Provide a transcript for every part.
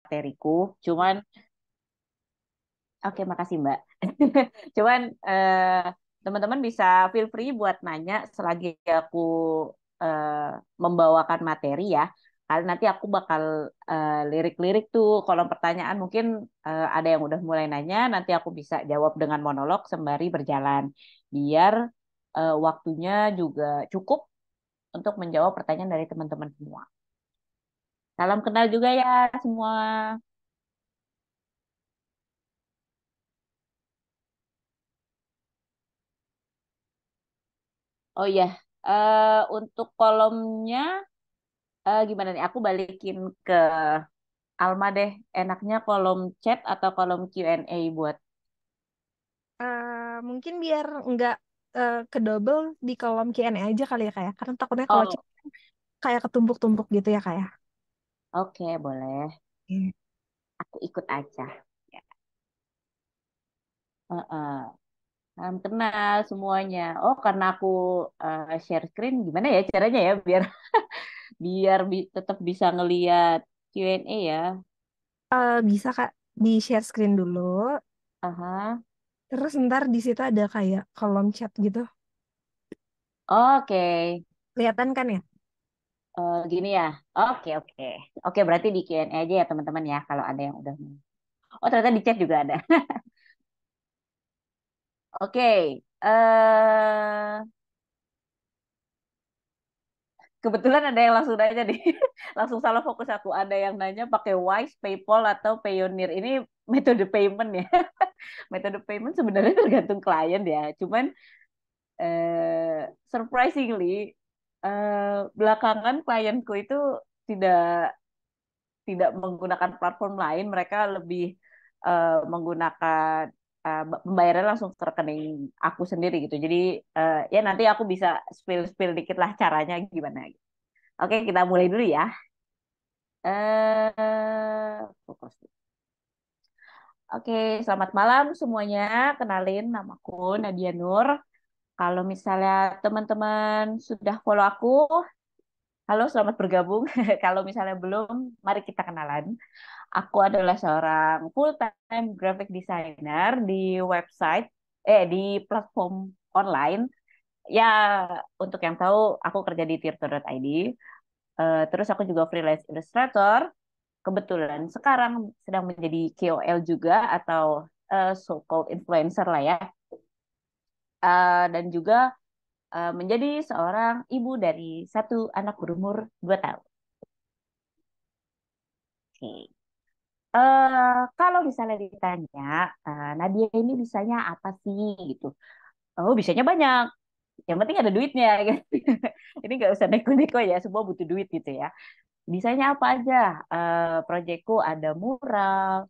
materiku. Cuman, oke, makasih Mbak. Cuman teman-teman bisa feel free buat nanya selagi aku eh, membawakan materi ya. Karena nanti aku bakal lirik-lirik tuh kolom pertanyaan. Mungkin ada yang udah mulai nanya, nanti aku bisa jawab dengan monolog sembari berjalan. Biar waktunya juga cukup untuk menjawab pertanyaan dari teman-teman semua. Salam kenal juga ya semua. Oh iya, untuk kolomnya gimana nih? Aku balikin ke Alma deh. Enaknya kolom chat atau kolom Q&A buat. Mungkin biar nggak kedouble di kolom Q&A aja kali ya kayak. Karena takutnya kalau Oh, chat kan kayak ketumpuk-tumpuk gitu ya kayak. oke, boleh. Aku ikut aja. Ya. Heeh. Salam kenal semuanya. Oh, karena aku share screen, gimana ya caranya ya biar biar tetap bisa ngeliat Q&A ya. Bisa Kak di share screen dulu. Aha. Terus ntar di situ ada kayak kolom chat gitu. Oke. Kelihatan kan ya? Gini ya. Oke, oke. Oke, berarti di Q&A aja ya teman-teman ya kalau ada yang udah. Oh, ternyata di chat juga ada. Oke. Kebetulan ada yang langsung nanya nih. Langsung salah fokus aku. Ada yang nanya pakai Wise, PayPal atau Payoneer. Ini metode payment ya. Metode payment sebenarnya tergantung klien ya. Cuman surprisingly belakangan klienku itu tidak tidak menggunakan platform lain, mereka lebih menggunakan pembayaran langsung ke rekening aku sendiri gitu. Jadi ya nanti aku bisa spill-spill dikit lah caranya gimana. Oke, kita mulai dulu ya. Fokus. Oke, selamat malam semuanya. Kenalin namaku Nadia Nur. Kalau misalnya teman-teman sudah follow aku, halo selamat bergabung. Kalau misalnya belum, mari kita kenalan. Aku adalah seorang full-time graphic designer di website, di platform online. Ya, untuk yang tahu, aku kerja di tirto.id. Terus aku juga freelance illustrator. Kebetulan sekarang sedang menjadi KOL juga atau so-called influencer lah ya. Dan juga menjadi seorang ibu dari satu anak berumur 2 tahun. Oke. Kalau misalnya ditanya, Nadia ini bisanya apa sih gitu? Oh, bisanya banyak. Yang penting ada duitnya. Gitu. Ini nggak usah neko-neko ya, semua butuh duit gitu ya. Bisanya apa aja? Proyekku ada mural,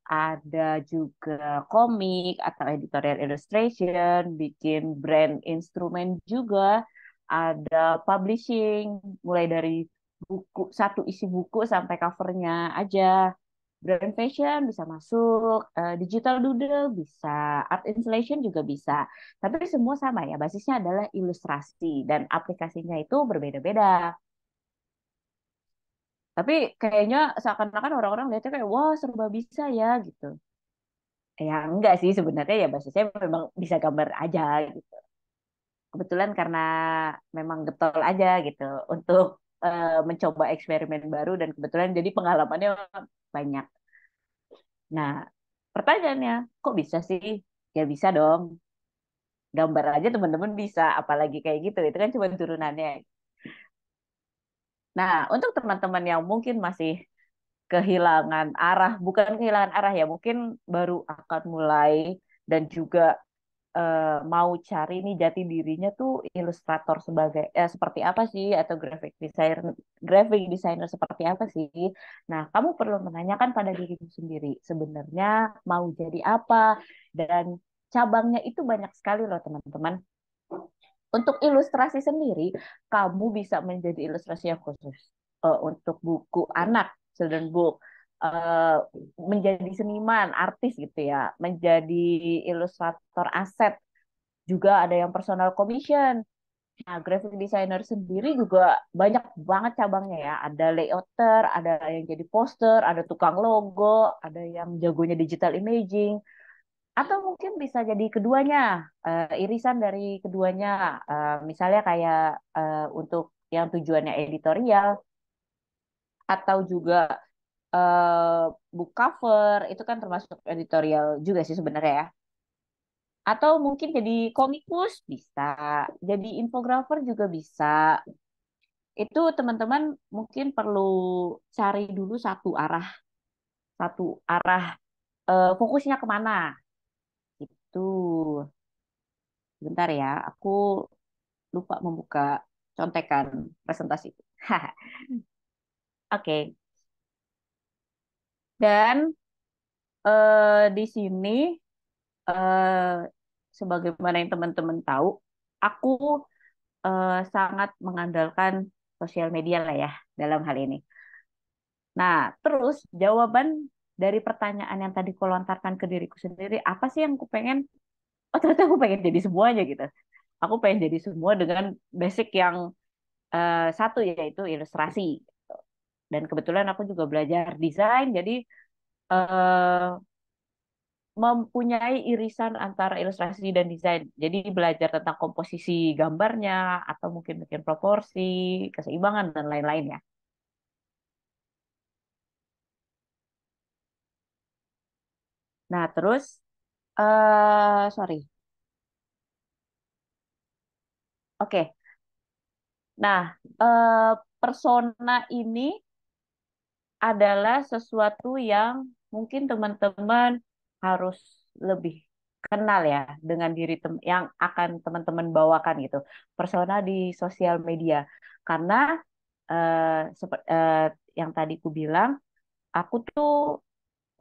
ada juga komik atau editorial illustration, bikin brand instrumen juga, ada publishing, mulai dari buku, satu isi buku sampai covernya aja. Brand fashion bisa masuk, digital doodle bisa, art installation juga bisa. Tapi semua sama ya, basisnya adalah ilustrasi dan aplikasinya itu berbeda-beda. Tapi kayaknya seakan-akan orang-orang lihatnya kayak, wah serba bisa ya gitu. Ya enggak sih sebenarnya ya basisnya memang bisa gambar aja gitu. Kebetulan karena memang getol aja gitu untuk mencoba eksperimen baru dan kebetulan jadi pengalamannya banyak. Nah, pertanyaannya, kok bisa sih? Ya bisa dong. Gambar aja teman-teman bisa, apalagi kayak gitu. Itu kan cuma turunannya. Nah, untuk teman-teman yang mungkin masih kehilangan arah, bukan kehilangan arah ya, mungkin baru akan mulai dan juga mau cari nih jati dirinya tuh ilustrator sebagai seperti apa sih atau graphic designer seperti apa sih. Nah, kamu perlu menanyakan pada dirimu sendiri sebenarnya mau jadi apa dan cabangnya itu banyak sekali loh teman-teman. Untuk ilustrasi sendiri, kamu bisa menjadi ilustrasi yang khusus untuk buku anak, children book, eh, menjadi seniman, artis gitu ya, menjadi ilustrator aset juga ada yang personal commission. Nah, graphic designer sendiri juga banyak banget cabangnya ya. Ada layouter, ada yang jadi poster, ada tukang logo, ada yang jagonya digital imaging, atau mungkin bisa jadi keduanya, irisan dari keduanya. Misalnya kayak untuk yang tujuannya editorial, atau juga book cover, itu kan termasuk editorial juga sih sebenarnya ya. Atau mungkin jadi komikus bisa, jadi infografer juga bisa. Itu teman-teman mungkin perlu cari dulu satu arah fokusnya kemana. Itu bentar ya, aku lupa membuka contekan presentasi. Oke, dan di sini eh, sebagaimana yang teman-teman tahu, aku sangat mengandalkan sosial media lah ya dalam hal ini. Nah, terus jawaban dari pertanyaan yang tadi aku lontarkan ke diriku sendiri, apa sih yang aku pengen? Oh, ternyata aku pengen jadi semuanya gitu. Aku pengen jadi semua dengan basic yang satu yaitu ilustrasi. Dan kebetulan aku juga belajar desain, jadi eh, mempunyai irisan antara ilustrasi dan desain. Jadi belajar tentang komposisi gambarnya, atau mungkin bikin proporsi, keseimbangan, dan lain-lain ya. Nah, terus, sorry. Oke. Nah, persona ini adalah sesuatu yang mungkin teman-teman harus lebih kenal ya dengan diri yang akan teman-teman bawakan gitu. Persona di sosial media. Karena yang tadi ku bilang, aku tuh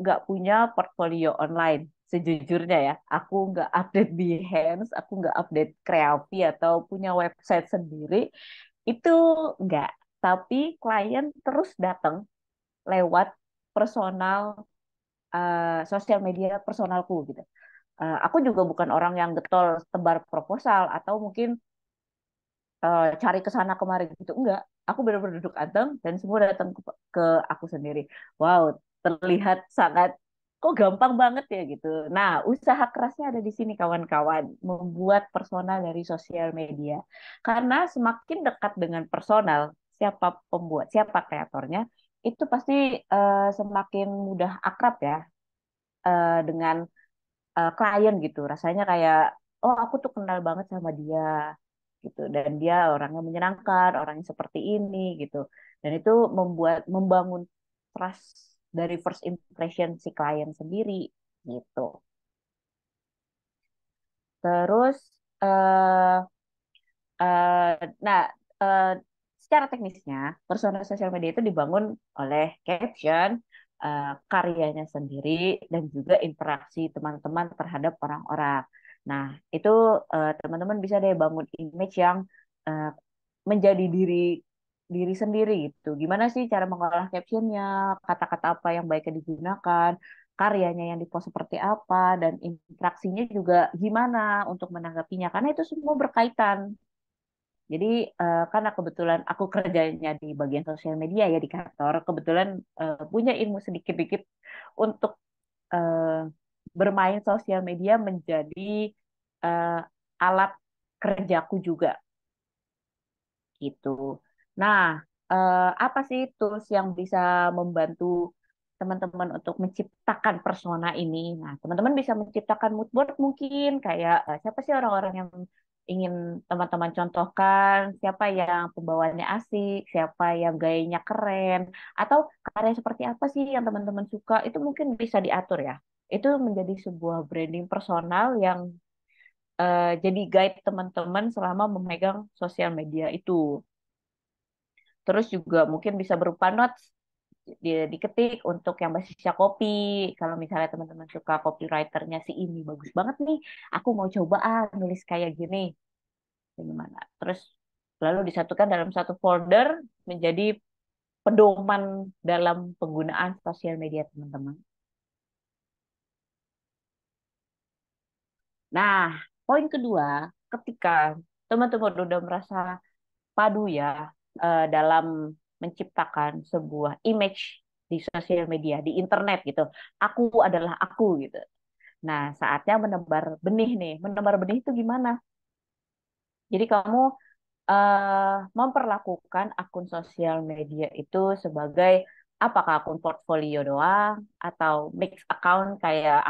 nggak punya portfolio online. Sejujurnya ya, aku nggak update Behance, aku nggak update Kreavi atau punya website sendiri. Itu nggak. Tapi klien terus datang lewat personal sosial media personalku gitu. Aku juga bukan orang yang getol tebar proposal atau mungkin cari ke sana kemari gitu. Enggak, aku benar-benar duduk anteng dan semua datang ke aku sendiri. Wow, terlihat sangat kok gampang banget ya gitu. Nah, usaha kerasnya ada di sini kawan-kawan, membuat personal dari sosial media. Karena semakin dekat dengan personal, siapa pembuat, siapa kreatornya, itu pasti semakin mudah akrab ya dengan klien gitu. Rasanya kayak, oh aku tuh kenal banget sama dia gitu. Dan dia orangnya menyenangkan, orangnya seperti ini gitu. Dan itu membangun trust dari first impression si klien sendiri gitu. Terus, eh nah, eh, secara teknisnya, persona sosial media itu dibangun oleh caption, karyanya sendiri, dan juga interaksi teman-teman terhadap orang-orang. Nah, itu teman-teman bisa deh bangun image yang eh, menjadi diri diri sendiri gitu. Gimana sih cara mengolah captionnya, kata-kata apa yang baiknya digunakan, karyanya yang dipost seperti apa, dan interaksinya juga gimana untuk menanggapinya. Karena itu semua berkaitan. Jadi karena kebetulan aku kerjanya di bagian sosial media ya di kantor, kebetulan punya ilmu sedikit-dikit untuk eh, bermain sosial media menjadi eh, alat kerjaku juga gitu. Nah, apa sih tools yang bisa membantu teman-teman untuk menciptakan persona ini? Nah, teman-teman bisa menciptakan mood board mungkin kayak siapa sih orang-orang yang ingin teman-teman contohkan, siapa yang pembawaannya asik, siapa yang gayanya keren, atau karya seperti apa sih yang teman-teman suka, itu mungkin bisa diatur ya. Itu menjadi sebuah branding personal yang jadi guide teman-teman selama memegang sosial media itu. Terus juga mungkin bisa berupa notes diketik untuk yang basisnya kopi. Kalau misalnya teman-teman suka copywriternya si ini bagus banget nih, aku mau coba nulis kayak gini. Gimana? Terus lalu disatukan dalam satu folder menjadi pedoman dalam penggunaan sosial media teman-teman. Nah, poin kedua, ketika teman-teman udah merasa padu ya dalam menciptakan sebuah image di sosial media, di internet gitu. Aku adalah aku gitu. Nah, saatnya menebar benih nih. Menebar benih itu gimana? Jadi kamu memperlakukan akun sosial media itu sebagai apakah akun portfolio doang atau mix account kayak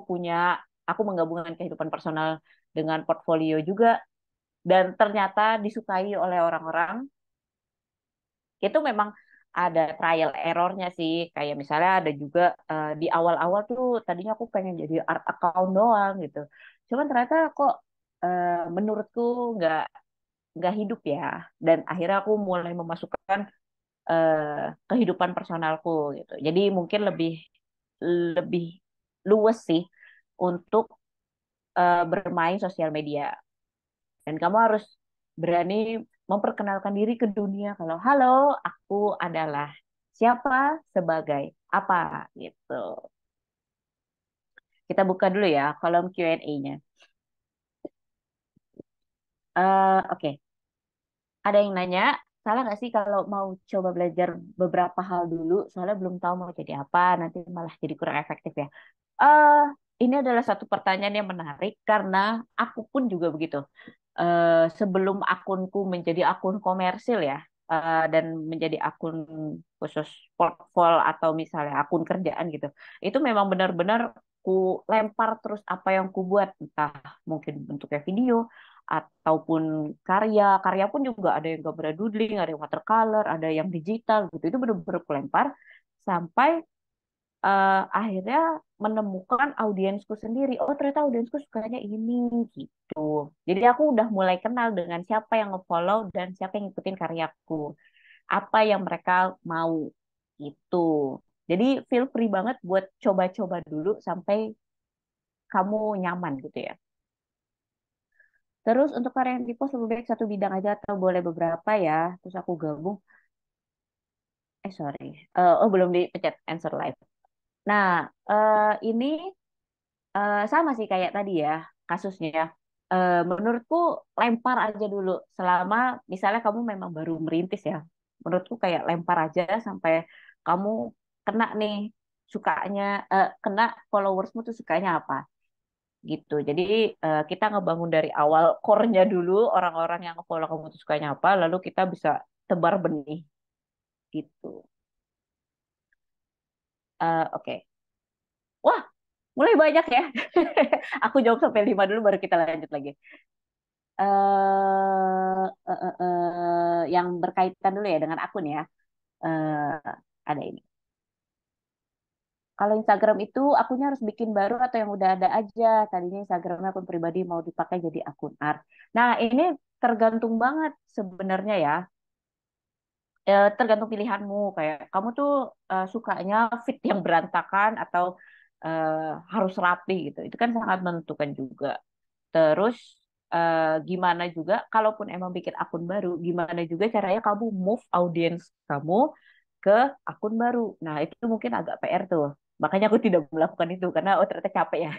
punya aku menggabungkan kehidupan personal dengan portfolio juga dan ternyata disukai oleh orang-orang. Itu memang ada trial errornya sih, kayak misalnya ada juga di awal-awal tuh tadinya aku pengen jadi art account doang gitu, cuman ternyata kok menurutku nggak nggak hidup ya, dan akhirnya aku mulai memasukkan kehidupan personalku gitu. Jadi mungkin lebih lebih luwes sih untuk bermain sosial media. Dan kamu harus berani memperkenalkan diri ke dunia kalau halo, aku adalah siapa sebagai apa gitu. Kita buka dulu ya kolom Q&A-nya. Oke. Ada yang nanya, salah nggak sih kalau mau coba belajar beberapa hal dulu, soalnya belum tahu mau jadi apa, nanti malah jadi kurang efektif ya. eh ini adalah satu pertanyaan yang menarik karena aku pun juga begitu. Sebelum akunku menjadi akun komersil ya, dan menjadi akun khusus portfolio atau misalnya akun kerjaan gitu, itu memang benar-benar ku lempar terus apa yang ku buat, entah mungkin bentuknya video ataupun karya pun juga ada yang gambar doodling, ada yang watercolor, ada yang digital gitu. Itu benar-benar ku lempar sampai akhirnya menemukan audiensku sendiri. Oh, ternyata audiensku sukanya ini gitu. Jadi aku udah mulai kenal dengan siapa yang ngefollow dan siapa yang ngikutin karyaku. Apa yang mereka mau gitu. Jadi feel free banget buat coba-coba dulu sampai kamu nyaman gitu ya. Terus untuk karya yang di-post lebih baik satu bidang aja atau boleh beberapa ya. Terus aku gabung. Sorry. Oh, belum dipencet answer live. Nah, ini sama sih kayak tadi ya kasusnya. Menurutku lempar aja dulu selama misalnya kamu memang baru merintis ya. Menurutku kayak lempar aja sampai kamu kena nih sukanya, kena followersmu tuh sukanya apa gitu. Jadi kita ngebangun dari awal core-nya dulu, orang-orang yang follow kamu tuh sukanya apa, lalu kita bisa tebar benih gitu. Oke. Wah, mulai banyak ya. Aku jawab sampai 5 dulu baru kita lanjut lagi. Yang berkaitan dulu ya dengan akun ya. Eh, ada ini. Kalau Instagram itu akunnya harus bikin baru atau yang udah ada aja. Tadinya Instagramnya akun pribadi mau dipakai jadi akun art. Nah, ini tergantung banget sebenarnya ya. Tergantung pilihanmu. Kayak kamu tuh sukanya fit yang berantakan atau eh, harus rapi gitu. Itu kan sangat menentukan juga. Terus gimana juga, kalaupun emang bikin akun baru, gimana juga caranya kamu move audience kamu ke akun baru. Nah, itu mungkin agak PR tuh. Makanya aku tidak melakukan itu karena oh ternyata capek ya.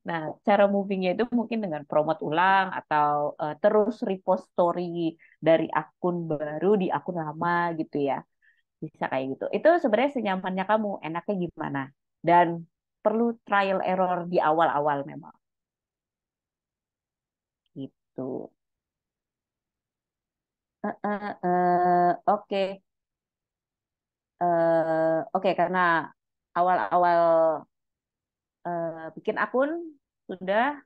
Nah, cara movingnya itu mungkin dengan promote ulang atau terus repost story dari akun baru di akun lama gitu ya. Bisa kayak gitu. Itu sebenarnya senyamannya kamu, enaknya gimana. Dan perlu trial error di awal-awal memang gitu. Oke. Oke, karena awal-awal bikin akun sudah,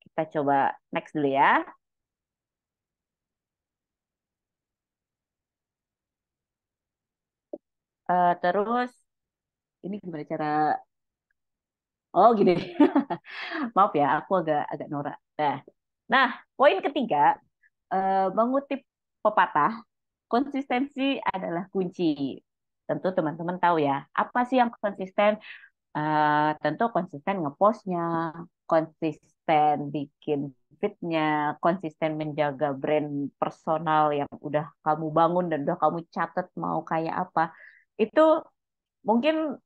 kita coba next dulu ya. Terus ini gimana cara? Oh gini, maaf ya, aku agak agak norak. Nah, poin ketiga, mengutip pepatah, konsistensi adalah kunci. Tentu teman-teman tahu ya, apa sih yang konsisten? Tentu konsisten ngepostnya, konsisten bikin fitnya, konsisten menjaga brand personal yang udah kamu bangun dan udah kamu catat mau kayak apa. Itu mungkin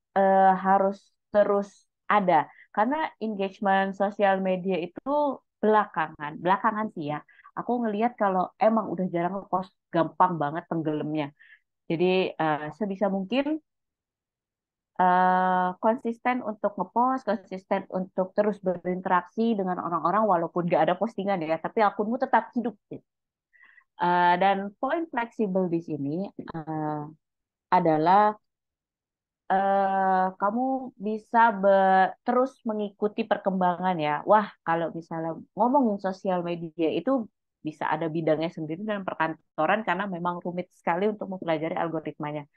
harus terus ada karena engagement sosial media itu belakangan, belakangan sih ya. Aku ngelihat kalau emang udah jarang ngepost, gampang banget tenggelamnya. Jadi sebisa mungkin konsisten untuk ngepost, konsisten untuk terus berinteraksi dengan orang-orang walaupun gak ada postingan ya, tapi akunmu tetap hidup. Gitu. Dan poin fleksibel di sini eh, adalah kamu bisa terus mengikuti perkembangan ya. Wah, kalau misalnya ngomongin sosial media itu bisa ada bidangnya sendiri dalam perkantoran karena memang rumit sekali untuk mempelajari algoritmanya.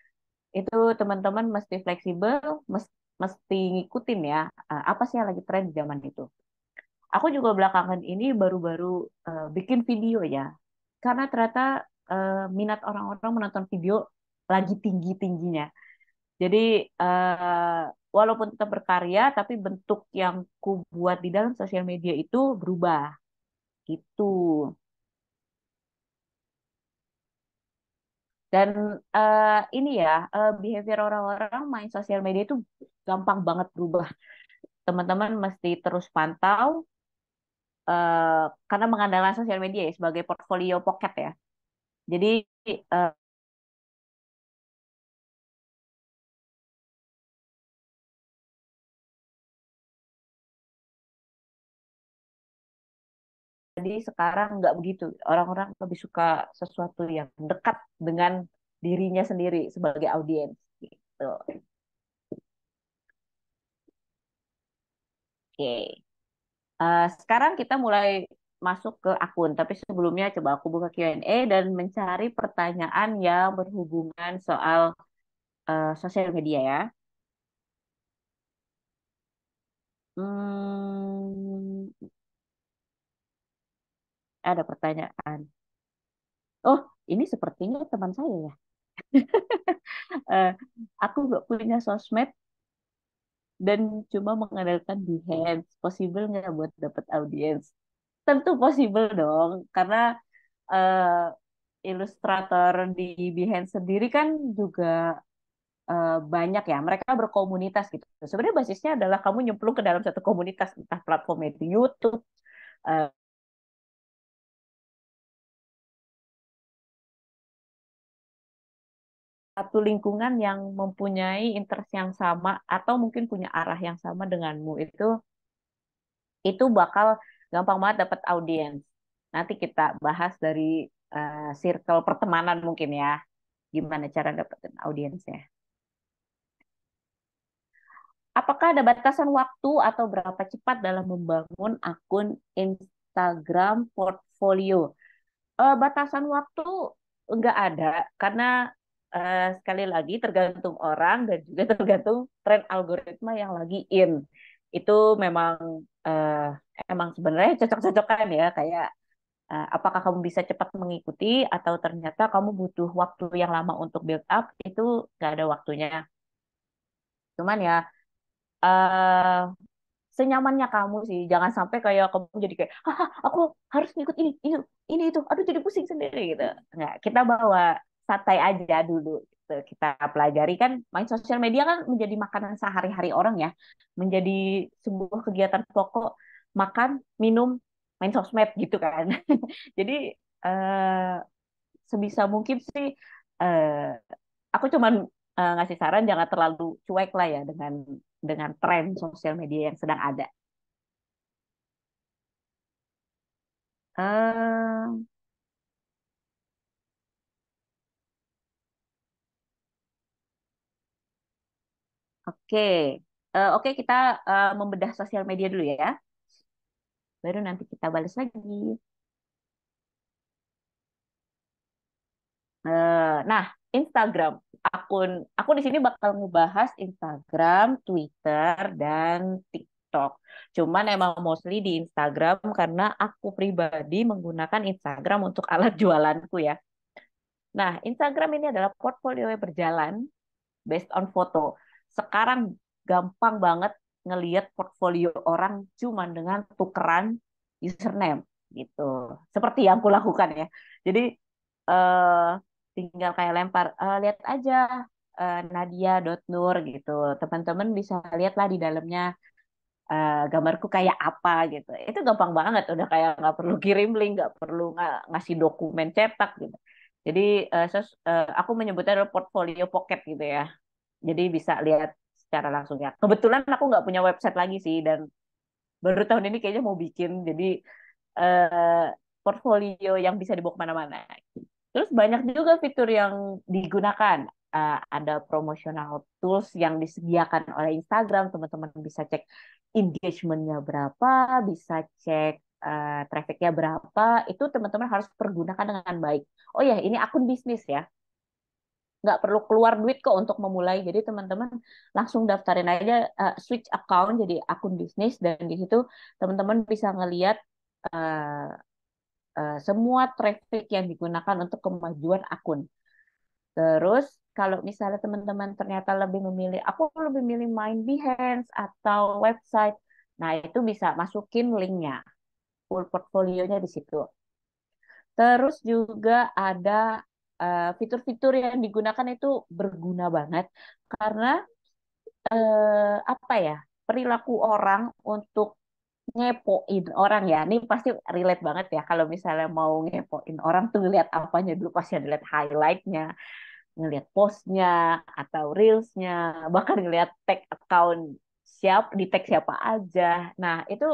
Itu teman-teman mesti fleksibel, mesti ngikutin ya apa sih yang lagi tren di zaman itu. Aku juga belakangan ini baru-baru bikin video ya, karena ternyata minat orang-orang menonton video lagi tinggi-tingginya. Jadi walaupun tetap berkarya, tapi bentuk yang ku buat di dalam sosial media itu berubah gitu. Dan ini ya behavior orang-orang main sosial media itu gampang banget berubah. Teman-teman mesti terus pantau karena mengandalkan sosial media ya sebagai portfolio pocket ya. Jadi eh, jadi sekarang nggak begitu. Orang-orang lebih suka sesuatu yang dekat dengan dirinya sendiri sebagai audiens gitu. Oke. Sekarang kita mulai masuk ke akun, tapi sebelumnya coba aku buka Q&A dan mencari pertanyaan yang berhubungan soal sosial media ya. Hmm, ada pertanyaan. Oh, ini sepertinya teman saya ya. Eh, aku nggak punya sosmed dan cuma mengandalkan Behance. Possible nggak buat dapat audiens? Tentu possible dong, karena ilustrator di Behance sendiri kan juga banyak ya. Mereka berkomunitas gitu. Sebenarnya basisnya adalah kamu nyemplung ke dalam satu komunitas, entah platform itu YouTube, eh, satu lingkungan yang mempunyai interest yang sama atau mungkin punya arah yang sama denganmu itu bakal gampang banget dapat audiens. Nanti kita bahas dari circle pertemanan mungkin ya, gimana cara dapetin audiensnya. Apakah ada batasan waktu atau berapa cepat dalam membangun akun Instagram portfolio? Batasan waktu nggak ada karena sekali lagi tergantung orang dan juga tergantung tren algoritma yang lagi in. Itu memang emang sebenarnya cocok-cocokan ya kayak apakah kamu bisa cepat mengikuti atau ternyata kamu butuh waktu yang lama untuk build up itu nggak ada waktunya. Cuman ya eh senyamannya kamu sih, jangan sampai kayak kamu jadi kayak, haha, aku harus ngikut ini itu, aduh jadi pusing sendiri gitu. Nggak, kita bawa santai aja dulu. Gitu. Kita pelajari kan, main sosial media kan menjadi makanan sehari-hari orang ya, menjadi sebuah kegiatan pokok, makan, minum, main sosmed gitu kan. Jadi sebisa mungkin sih, eh, aku cuman ngasih saran jangan terlalu cuek lah ya dengan tren sosial media yang sedang ada. Eh, oke. Oke, kita membedah sosial media dulu ya. Baru nanti kita balas lagi. Nah, Instagram. Aku di sini bakal ngebahas Instagram, Twitter, dan TikTok. Cuman emang mostly di Instagram karena aku pribadi menggunakan Instagram untuk alat jualanku ya. Nah, Instagram ini adalah portfolio yang berjalan based on foto. Sekarang gampang banget ngelihat portfolio orang cuman dengan tukeran username gitu. Seperti yang aku lakukan ya. Jadi eh tinggal kayak lempar lihat aja Nadia.nur gitu. Teman-teman bisa lihat lah di dalamnya gambarku kayak apa gitu. Itu gampang banget, udah kayak nggak perlu kirim link, nggak perlu ngasih dokumen cetak gitu. Jadi aku menyebutnya adalah portfolio pocket gitu ya. Jadi bisa lihat secara langsung ya. Kebetulan aku nggak punya website lagi sih, dan baru tahun ini kayaknya mau bikin. Jadi eh, portfolio yang bisa dibawa kemana-mana. Terus banyak juga fitur yang digunakan. Ada promotional tools yang disediakan oleh Instagram. Teman-teman bisa cek engagement-nya berapa, bisa cek traffic-nya berapa. Itu teman-teman harus pergunakan dengan baik. Oh ya, ini akun bisnis ya. Nggak perlu keluar duit kok untuk memulai. Jadi teman-teman langsung daftarin aja, switch account jadi akun bisnis, dan di situ teman-teman bisa ngelihat eh, semua traffic yang digunakan untuk kemajuan akun. Terus kalau misalnya teman-teman ternyata lebih memilih, aku lebih milih main Behance atau website, nah itu bisa masukin linknya, full portfolionya di situ. Terus juga ada fitur-fitur yang digunakan itu berguna banget karena apa ya, perilaku orang untuk ngepoin orang ya. Ini pasti relate banget ya, kalau misalnya mau ngepoin orang tuh ngeliat apanya dulu, pasti ngeliat highlightnya, ngeliat postnya atau reelsnya, bahkan ngeliat tag account di tag siapa aja. Nah itu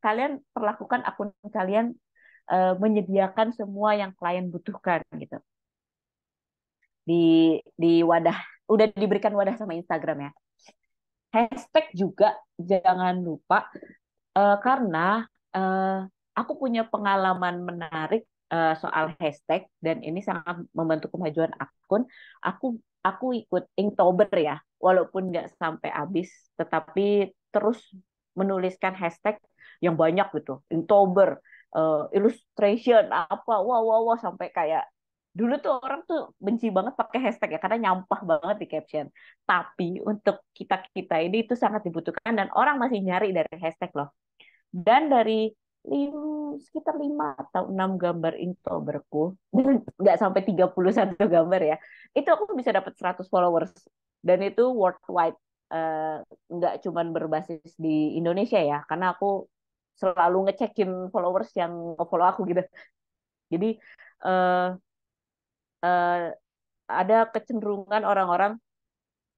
kalian perlakukan akun kalian menyediakan semua yang klien butuhkan gitu di wadah, udah diberikan wadah sama Instagram ya. Hashtag juga jangan lupa, karena eh, aku punya pengalaman menarik soal hashtag, dan ini sangat membantu kemajuan akun. Aku aku ikut Inktober ya, walaupun nggak sampai habis, tetapi terus menuliskan hashtag yang banyak gitu. Inktober, illustration apa, wow wow wow, sampai kayak dulu tuh orang tuh benci banget pakai hashtag ya karena nyampah banget di caption. Tapi untuk kita kita ini itu sangat dibutuhkan, dan orang masih nyari dari hashtag loh. Dan dari sekitar 5 atau 6 gambar Inktoberku, nggak sampai 31 gambar ya, itu aku bisa dapat 100 followers. Dan itu worldwide, eh, nggak cuman berbasis di Indonesia ya, karena aku selalu ngecekin followers yang follow aku gitu. Jadi eh, eh, ada kecenderungan orang-orang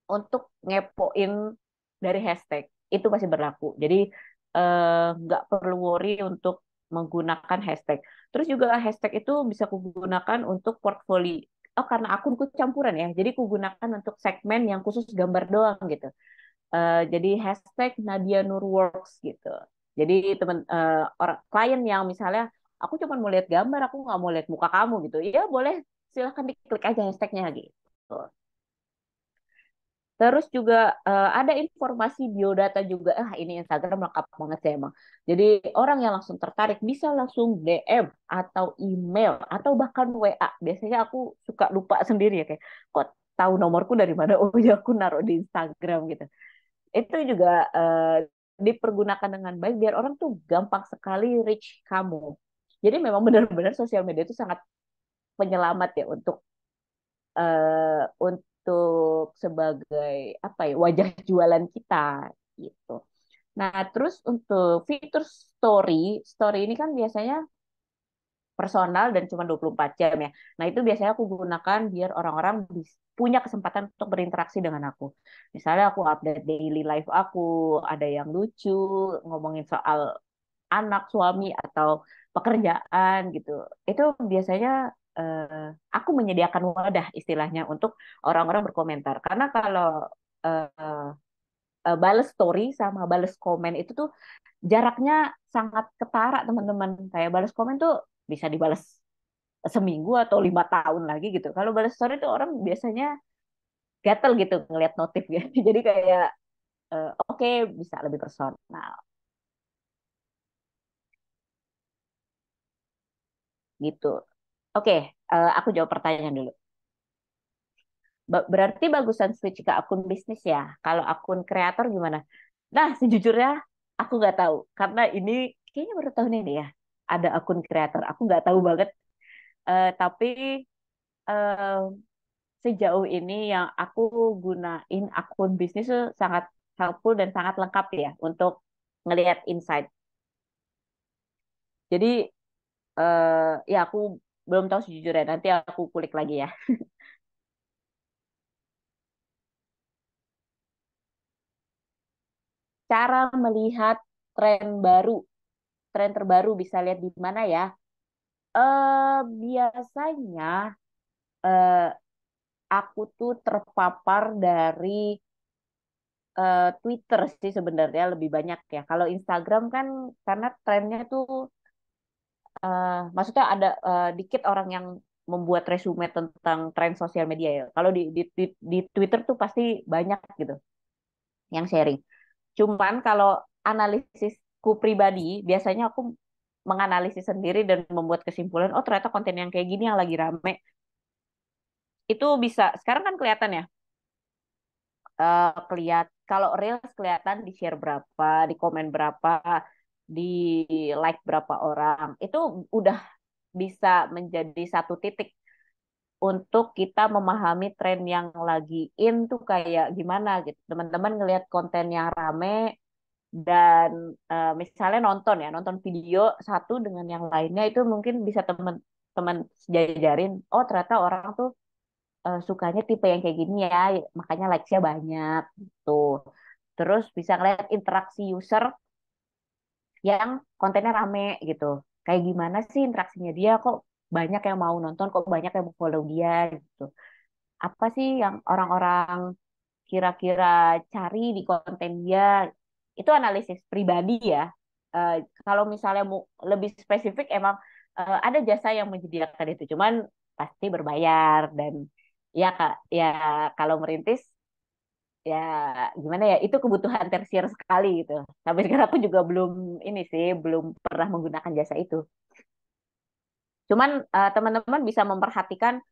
untuk ngepoin dari hashtag. Itu masih berlaku. Jadi nggak perlu worry untuk menggunakan hashtag. Terus juga hashtag itu bisa kugunakan untuk portfolio. Oh, karena akunku campuran ya. Jadi kugunakan untuk segmen yang khusus gambar doang gitu. Jadi hashtag Nadia Nurworks gitu. Jadi teman orang klien yang misalnya aku cuma mau lihat gambar, aku nggak mau lihat muka kamu gitu. Ya boleh, silahkan diklik aja hashtagnya gitu. Terus juga ada informasi biodata juga. Ini Instagram lengkap banget sih emang. Jadi orang yang langsung tertarik bisa langsung DM atau email atau bahkan WA. Biasanya aku suka lupa sendiri ya, kayak kok tahu nomorku dari mana? Oh ya, aku naruh di Instagram gitu. Itu juga dipergunakan dengan baik biar orang tuh gampang sekali reach kamu. Jadi memang benar-benar sosial media itu sangat penyelamat ya untuk sebagai apa ya, wajah jualan kita gitu. Nah, terus untuk fitur story, story ini kan biasanya personal dan cuma 24 jam ya. Nah, itu biasanya aku gunakan biar orang-orang punya kesempatan untuk berinteraksi dengan aku. Misalnya aku update daily life aku, ada yang lucu, ngomongin soal anak, suami, atau pekerjaan gitu. Itu biasanya aku menyediakan wadah istilahnya untuk orang-orang berkomentar. Karena kalau bales story sama bales komen itu tuh jaraknya sangat ketara teman-teman. Kayak bales komen tuh bisa dibales seminggu atau 5 tahun lagi gitu. Kalau bales story tuh orang biasanya gatel gitu ngelihat notif ya. Jadi kayak oke, bisa lebih personal gitu. Oke, aku jawab pertanyaan dulu. Berarti bagusan switch ke akun bisnis ya. Kalau akun kreator gimana? Nah, sejujurnya aku nggak tahu karena ini kayaknya baru tahun ini ya ada akun kreator. Aku nggak tahu banget. Tapi eh, sejauh ini yang aku gunain akun bisnis tuh sangat helpful dan sangat lengkap ya untuk ngelihat insight. Jadi ya aku belum tahu sejujurnya. Nanti aku kulik lagi ya. Cara melihat tren baru, tren terbaru bisa lihat di mana ya? Biasanya eh, aku tuh terpapar dari Twitter sih sebenarnya lebih banyak ya. Kalau Instagram kan karena trennya tuh maksudnya ada dikit orang yang membuat resume tentang tren sosial media ya. Kalau di Twitter tuh pasti banyak gitu yang sharing. Cuman kalau analisisku pribadi, biasanya aku menganalisis sendiri dan membuat kesimpulan, oh ternyata konten yang kayak gini yang lagi rame, itu bisa, sekarang kan kelihatan ya, kalau Reels kelihatan di share berapa, di komen berapa, di like berapa orang, itu udah bisa menjadi satu titik untuk kita memahami tren yang lagi in tuh kayak gimana gitu. Teman-teman ngelihat konten yang rame dan misalnya nonton ya, nonton video satu dengan yang lainnya itu mungkin bisa teman-teman jajarin, oh ternyata orang tuh sukanya tipe yang kayak gini ya, makanya likes-nya banyak gitu. Terus bisa ngeliat interaksi user yang kontennya rame gitu. Kayak gimana sih interaksinya dia, kok banyak yang mau nonton, kok banyak yang mau follow dia gitu. Apa sih yang orang-orang kira-kira cari di konten dia? Itu analisis pribadi ya. Eh, Kalau misalnya mau lebih spesifik, emang ada jasa yang menyediakan itu, cuman pasti berbayar dan ya kak, ya kalau merintis ya gimana ya, itu kebutuhan tersier sekali gitu. Sampai sekarang aku juga belum ini sih, belum pernah menggunakan jasa itu. Cuman teman-teman bisa memperhatikan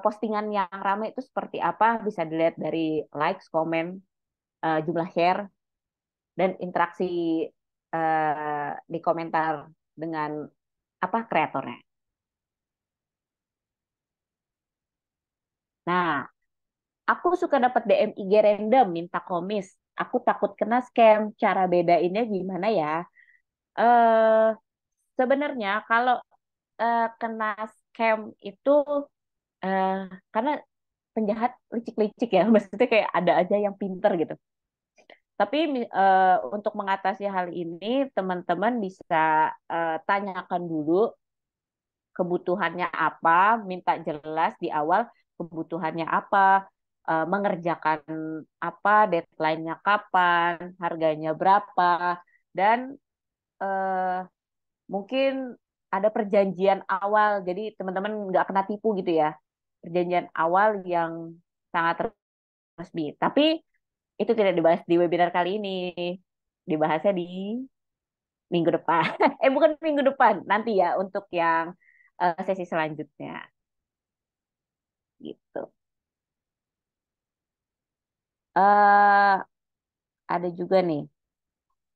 postingan yang ramai itu seperti apa, bisa dilihat dari likes, komen, jumlah share, dan interaksi di komentar dengan apa kreatornya. Nah, aku suka dapat DM IG random minta komis. Aku takut kena scam. Cara bedainnya gimana ya? Eh, Sebenarnya kalau kena scam itu eh, karena penjahat licik-licik ya, maksudnya kayak ada aja yang pinter gitu. Tapi untuk mengatasi hal ini, teman-teman bisa tanyakan dulu kebutuhannya apa, minta jelas di awal kebutuhannya apa, mengerjakan apa, deadline-nya kapan, harganya berapa, dan eh, mungkin ada perjanjian awal, jadi teman-teman nggak kena tipu gitu ya. Perjanjian awal yang sangat resmi. Tapi itu tidak dibahas di webinar kali ini. Dibahasnya di minggu depan. Bukan minggu depan, nanti ya untuk yang sesi selanjutnya gitu. eh ada juga nih.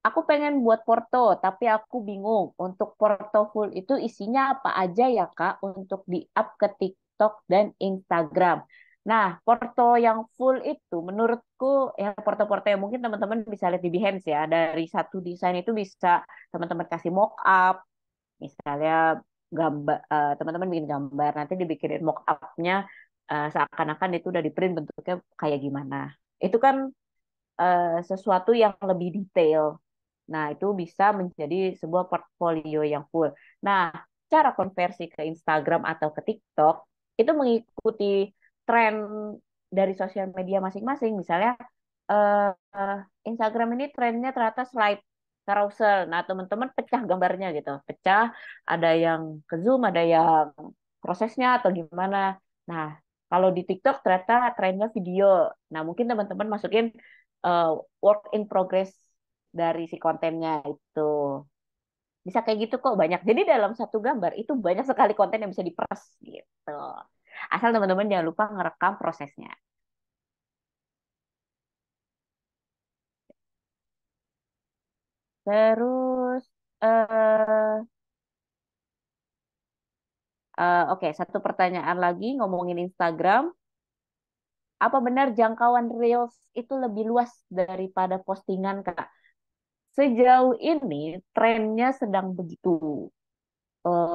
Aku pengen buat porto, tapi aku bingung. Untuk porto full itu isinya apa aja ya, Kak, untuk di-up ke TikTok dan Instagram. Nah, porto yang full itu menurutku ya porto-porto yang mungkin teman-teman bisa lihat di Behance ya. Dari satu desain itu bisa teman-teman kasih mock up, misalnya gambar, teman-teman bikin gambar, nanti dibikinin mock up-nya seakan-akan itu udah di print bentuknya kayak gimana. Itu kan sesuatu yang lebih detail. Nah, itu bisa menjadi sebuah portfolio yang full. Nah, cara konversi ke Instagram atau ke TikTok itu mengikuti tren dari sosial media masing-masing. Misalnya, eh, Instagram ini trennya ternyata slide carousel. Nah, teman-teman pecah gambarnya gitu. Pecah, ada yang ke zoom, ada yang prosesnya atau gimana. Nah, kalau di TikTok ternyata trennya video. Nah, mungkin teman-teman masukin eh, work in progress dari si kontennya itu. Bisa kayak gitu kok banyak. Jadi dalam satu gambar itu banyak sekali konten yang bisa diperas gitu. Asal teman-teman jangan lupa ngerekam prosesnya. Terus oke, satu pertanyaan lagi ngomongin Instagram. Apa benar jangkauan Reels itu lebih luas daripada postingan, Kak? sejauh ini trennya sedang begitu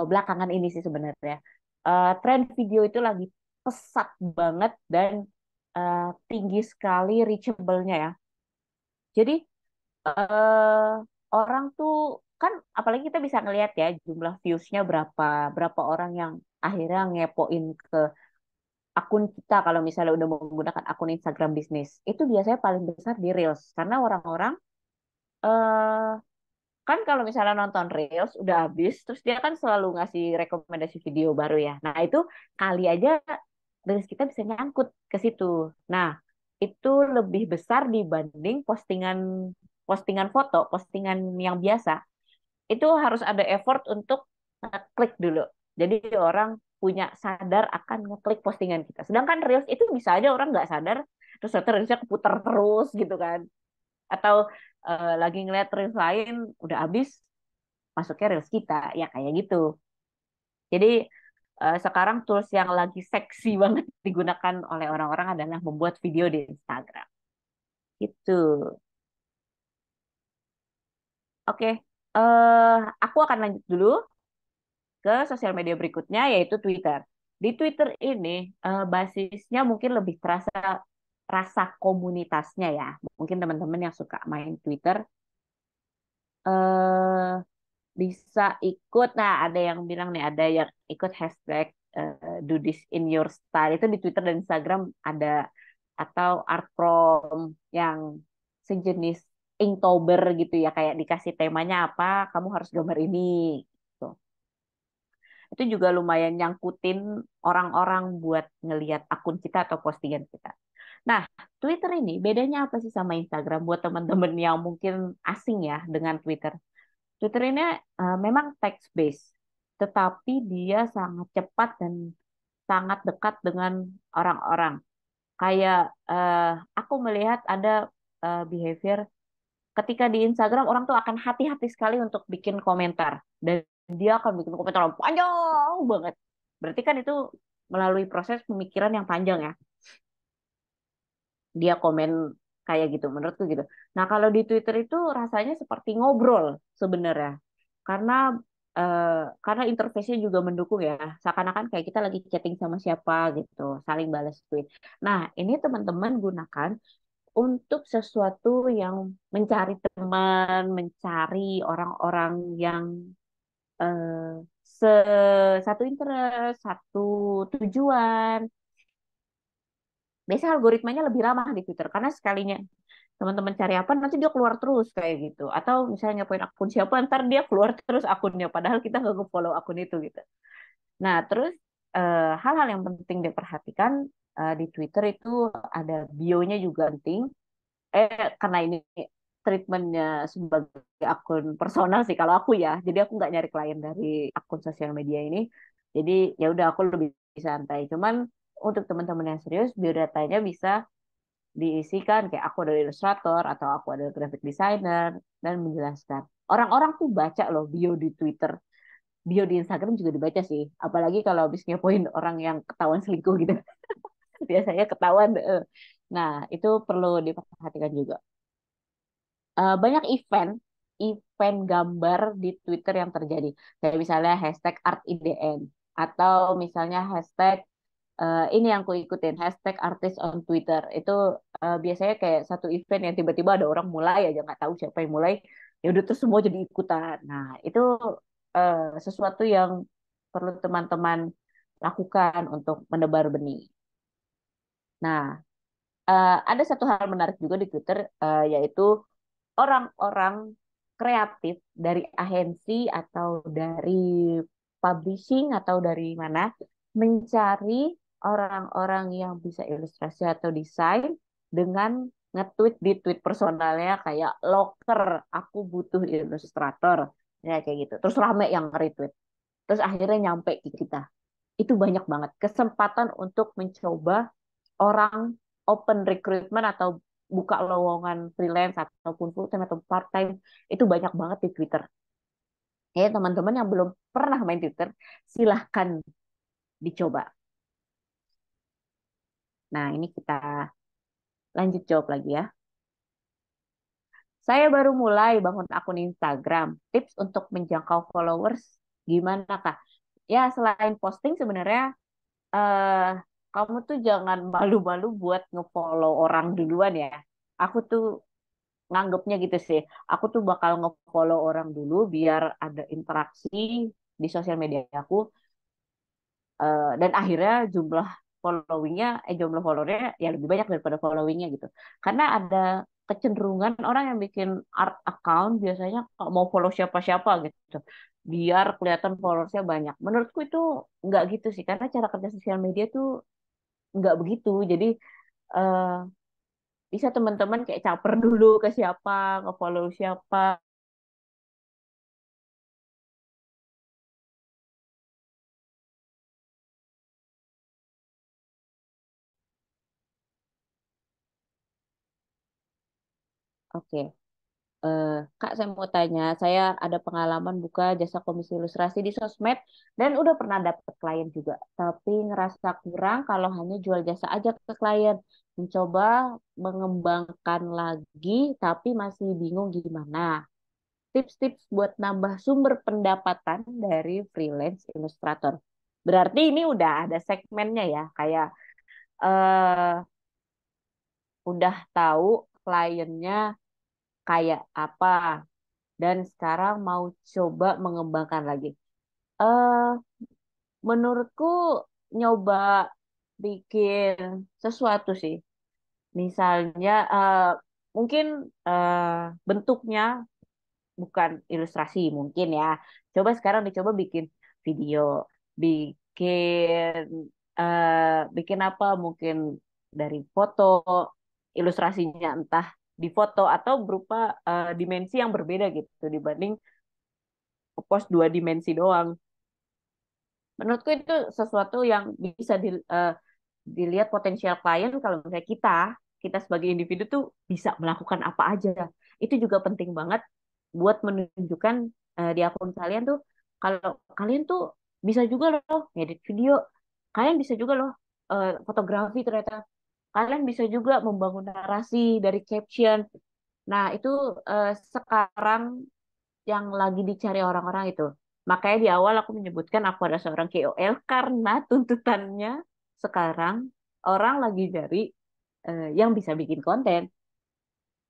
belakangan ini sih sebenarnya. Tren video itu lagi pesat banget dan tinggi sekali reachable-nya ya. Jadi eh, orang tuh kan apalagi kita bisa ngelihat ya jumlah views-nya berapa, berapa orang yang akhirnya ngepoin ke akun kita kalau misalnya udah menggunakan akun Instagram bisnis. Itu biasanya paling besar di Reels karena orang-orang eh kan kalau misalnya nonton Reels udah habis, terus dia kan selalu ngasih rekomendasi video baru ya. Nah, itu kali aja Reels kita bisa nyangkut ke situ. Nah, itu lebih besar dibanding postingan postingan foto, postingan yang biasa. Itu harus ada effort untuk klik dulu. Jadi orang punya sadar akan ngeklik postingan kita. Sedangkan Reels itu bisa aja orang nggak sadar, terus ternyata Reelsnya keputar terus gitu kan. Atau lagi ngeliat Reels lain, udah habis, masuknya Reels kita ya kayak gitu. Jadi sekarang tools yang lagi seksi banget digunakan oleh orang-orang adalah membuat video di Instagram. Gitu. Oke, aku akan lanjut dulu ke sosial media berikutnya yaitu Twitter. Di Twitter ini basisnya mungkin lebih terasa rasa komunitasnya ya. Mungkin teman-teman yang suka main Twitter eh, bisa ikut. Nah, ada yang bilang nih, ada yang ikut hashtag do this in your style. Itu di Twitter dan Instagram ada. Atau art prom yang sejenis Inktober gitu ya. Kayak dikasih temanya apa, kamu harus gambar ini. Gitu. Itu juga lumayan nyangkutin orang-orang buat ngelihat akun kita atau postingan kita. Nah, Twitter ini bedanya apa sih sama Instagram buat teman-teman yang mungkin asing ya dengan Twitter? Twitter ini memang text based, tetapi dia sangat cepat dan sangat dekat dengan orang-orang. Kayak aku melihat ada behavior ketika di Instagram orang tuh akan hati-hati sekali untuk bikin komentar dan dia akan bikin komentar yang panjang banget. Berarti kan itu melalui proses pemikiran yang panjang ya. Dia komen kayak gitu menurutku gitu. Nah, kalau di Twitter itu rasanya seperti ngobrol sebenarnya. Karena eh, karena interface-nya juga mendukung ya. Seakan-akan kayak kita lagi chatting sama siapa gitu, saling balas tweet. Nah, ini teman-teman gunakan untuk sesuatu yang mencari teman, mencari orang-orang yang eh, se satu interest, satu tujuan. Biasanya algoritmanya lebih ramah di Twitter karena sekalinya teman-teman cari apa nanti dia keluar terus kayak gitu. Atau misalnya ngepoin akun siapa ntar dia keluar terus akunnya padahal kita nggak nge-follow akun itu gitu. Nah, terus hal-hal yang penting diperhatikan di Twitter itu ada bio-nya juga penting. Karena ini treatmentnya sebagai akun personal sih kalau aku ya. Jadi aku nggak nyari klien dari akun sosial media ini. Jadi ya udah aku lebih santai. Cuman untuk teman-teman yang serius, biodatanya bisa diisikan kayak aku adalah ilustrator atau aku adalah graphic designer dan menjelaskan. Orang-orang tuh baca loh bio di Twitter, bio di Instagram juga dibaca sih. Apalagi kalau habis ngepoin orang yang ketahuan selingkuh gitu. Biasanya ketahuan. Nah, itu perlu diperhatikan juga. Banyak event gambar di Twitter yang terjadi. Kayak misalnya hashtag art IDN atau misalnya hashtag ini yang aku ikutin hashtag artis on Twitter itu biasanya kayak satu event yang tiba-tiba ada orang mulai aja nggak tahu siapa yang mulai ya udah terus semua jadi ikutan. Nah itu sesuatu yang perlu teman-teman lakukan untuk menebar benih. Nah ada satu hal menarik juga di Twitter yaitu orang-orang kreatif dari agensi atau dari publishing atau dari mana mencari orang-orang yang bisa ilustrasi atau desain dengan nge-tweet di tweet personalnya kayak loker aku butuh ilustrator ya kayak gitu terus rame yang retweet terus akhirnya nyampe ke kita itu banyak banget kesempatan untuk mencoba orang open recruitment atau buka lowongan freelance ataupun full time atau part time itu banyak banget di Twitter. Ya, teman-teman yang belum pernah main Twitter, silahkan dicoba. Nah, ini kita lanjut jawab lagi ya. Saya baru mulai bangun akun Instagram. Tips untuk menjangkau followers gimana, Kak? Ya, selain posting sebenarnya eh kamu tuh jangan malu-malu buat ngefollow orang duluan ya. Aku tuh nganggapnya gitu sih. Aku tuh bakal ngefollow orang dulu biar ada interaksi di sosial media aku. Dan akhirnya jumlah followernya ya lebih banyak daripada followingnya gitu. Karena ada kecenderungan orang yang bikin art account biasanya kalau mau follow siapa-siapa gitu. Biar kelihatan followersnya banyak. Menurutku itu nggak gitu sih. Karena cara kerja sosial media tuh nggak begitu. Jadi eh, bisa teman-teman kayak caper dulu ke siapa, nge-follow siapa. Oke. Eh, Kak, saya mau tanya, saya ada pengalaman buka jasa komisi ilustrasi di sosmed dan udah pernah dapet klien juga. Tapi ngerasa kurang kalau hanya jual jasa aja ke klien. Mencoba mengembangkan lagi, tapi masih bingung gimana. Tips-tips buat nambah sumber pendapatan dari freelance ilustrator. Berarti ini udah ada segmennya ya, kayak eh udah tahu kliennya kayak apa dan sekarang mau coba mengembangkan lagi. Eh, Menurutku nyoba bikin sesuatu sih. Misalnya mungkin eh, bentuknya bukan ilustrasi mungkin ya. Coba sekarang dicoba bikin video, bikin bikin apa mungkin dari foto, ilustrasinya entah di foto atau berupa dimensi yang berbeda gitu dibanding post dua dimensi doang. Menurutku itu sesuatu yang bisa dilihat potensial klien kalau misalnya kita sebagai individu tuh bisa melakukan apa aja. Itu juga penting banget buat menunjukkan di akun kalian tuh kalau kalian tuh bisa juga loh ngedit video, kalian bisa juga loh fotografi ternyata, kalian bisa juga membangun narasi dari caption. Nah, itu sekarang yang lagi dicari orang-orang itu. Makanya di awal aku menyebutkan aku ada seorang KOL karena tuntutannya sekarang orang lagi dari yang bisa bikin konten.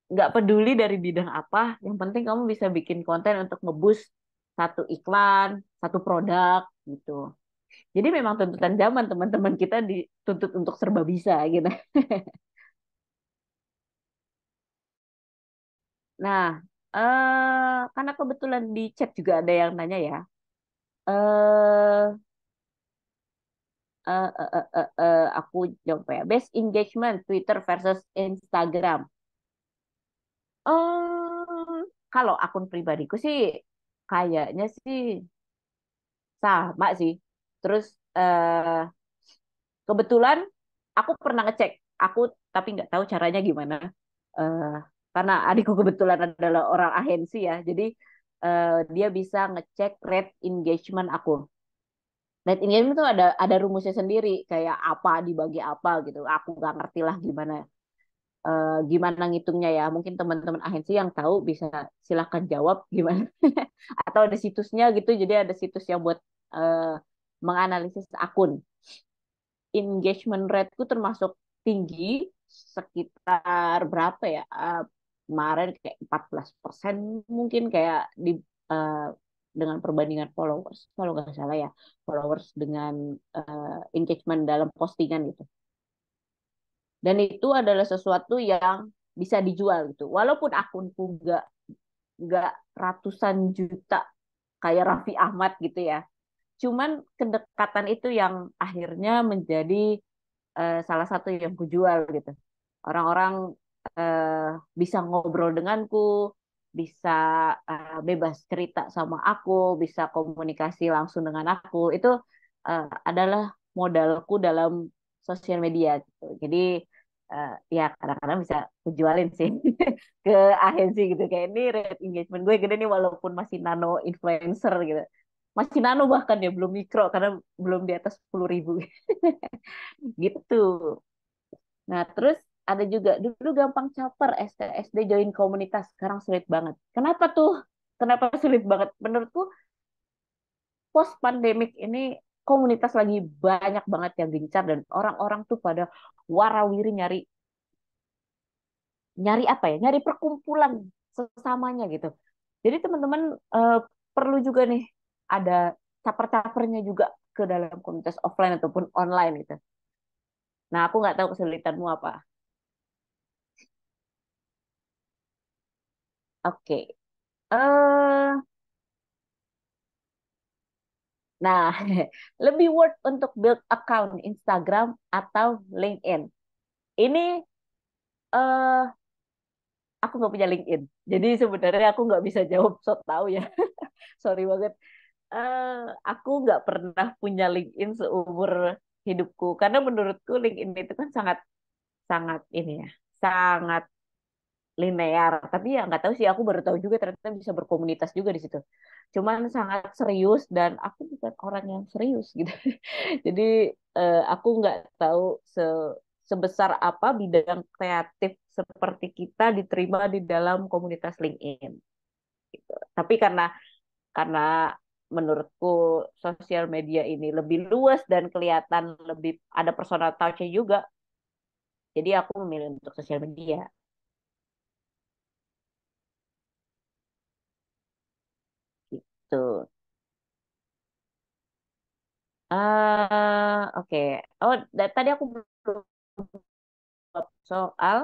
Nggak peduli dari bidang apa, yang penting kamu bisa bikin konten untuk ngeboost satu iklan, satu produk gitu. Jadi memang tuntutan zaman teman-teman kita dituntut untuk serba bisa gitu. Nah, karena kebetulan di chat juga ada yang nanya ya. Eh aku jawab ya. Best engagement Twitter versus Instagram. Kalau akun pribadiku sih kayaknya sih sama sih. Terus eh kebetulan aku pernah ngecek, aku tapi nggak tahu caranya gimana. Eh karena adikku kebetulan adalah orang agensi ya, jadi dia bisa ngecek rate engagement aku. Rate engagement itu ada rumusnya sendiri, kayak apa dibagi apa gitu. Aku nggak ngerti lah gimana ngitungnya ya. Mungkin teman-teman agensi yang tahu bisa silahkan jawab gimana. Atau ada situsnya gitu, jadi ada situs yang buat eh, menganalisis akun. Engagement rateku termasuk tinggi, sekitar berapa ya? Kemarin kayak 14% mungkin kayak di eh, dengan perbandingan followers. Kalau nggak salah ya, followers dengan engagement dalam postingan gitu. Dan itu adalah sesuatu yang bisa dijual gitu. Walaupun akunku nggak ratusan juta kayak Raffi Ahmad gitu ya. Cuman kedekatan itu yang akhirnya menjadi salah satu yang kujual gitu. Orang-orang bisa ngobrol denganku, bisa bebas cerita sama aku, bisa komunikasi langsung dengan aku. Itu adalah modalku dalam sosial media gitu. Jadi ya kadang-kadang bisa kujualin sih ke agensi gitu. Kayak ini rate engagement gue gede nih walaupun masih nano influencer gitu. Masih nano bahkan ya belum mikro karena belum di atas 10.000 gitu. Nah, terus ada juga dulu gampang caper SD join komunitas, sekarang sulit banget. Kenapa tuh? Kenapa sulit banget? Menurutku post pandemic ini komunitas lagi banyak banget yang gencar dan orang-orang tuh pada warawiri nyari nyari apa ya? Nyari perkumpulan sesamanya gitu. Jadi teman-teman eh, perlu juga nih ada caper-capernya juga ke dalam komunitas offline ataupun online gitu. Nah, aku nggak tahu kesulitanmu apa. Oke. Eh, nah, lebih worth untuk build account Instagram atau LinkedIn. Ini eh aku nggak punya LinkedIn. Jadi sebenarnya aku nggak bisa jawab so tahu ya. Sorry banget. Eh, aku nggak pernah punya LinkedIn seumur hidupku karena menurutku LinkedIn itu kan sangat sangat ini ya, sangat linear. Tapi ya nggak tahu sih, aku baru tahu juga ternyata bisa berkomunitas juga di situ. Cuman sangat serius dan aku bukan orang yang serius gitu. Jadi aku nggak tahu sebesar apa bidang kreatif seperti kita diterima di dalam komunitas LinkedIn. Gitu. Tapi karena menurutku sosial media ini lebih luas dan kelihatan lebih ada personal touch-nya juga. Jadi aku memilih untuk sosial media. Gitu. Oke. Oh, tadi aku belum jawab soal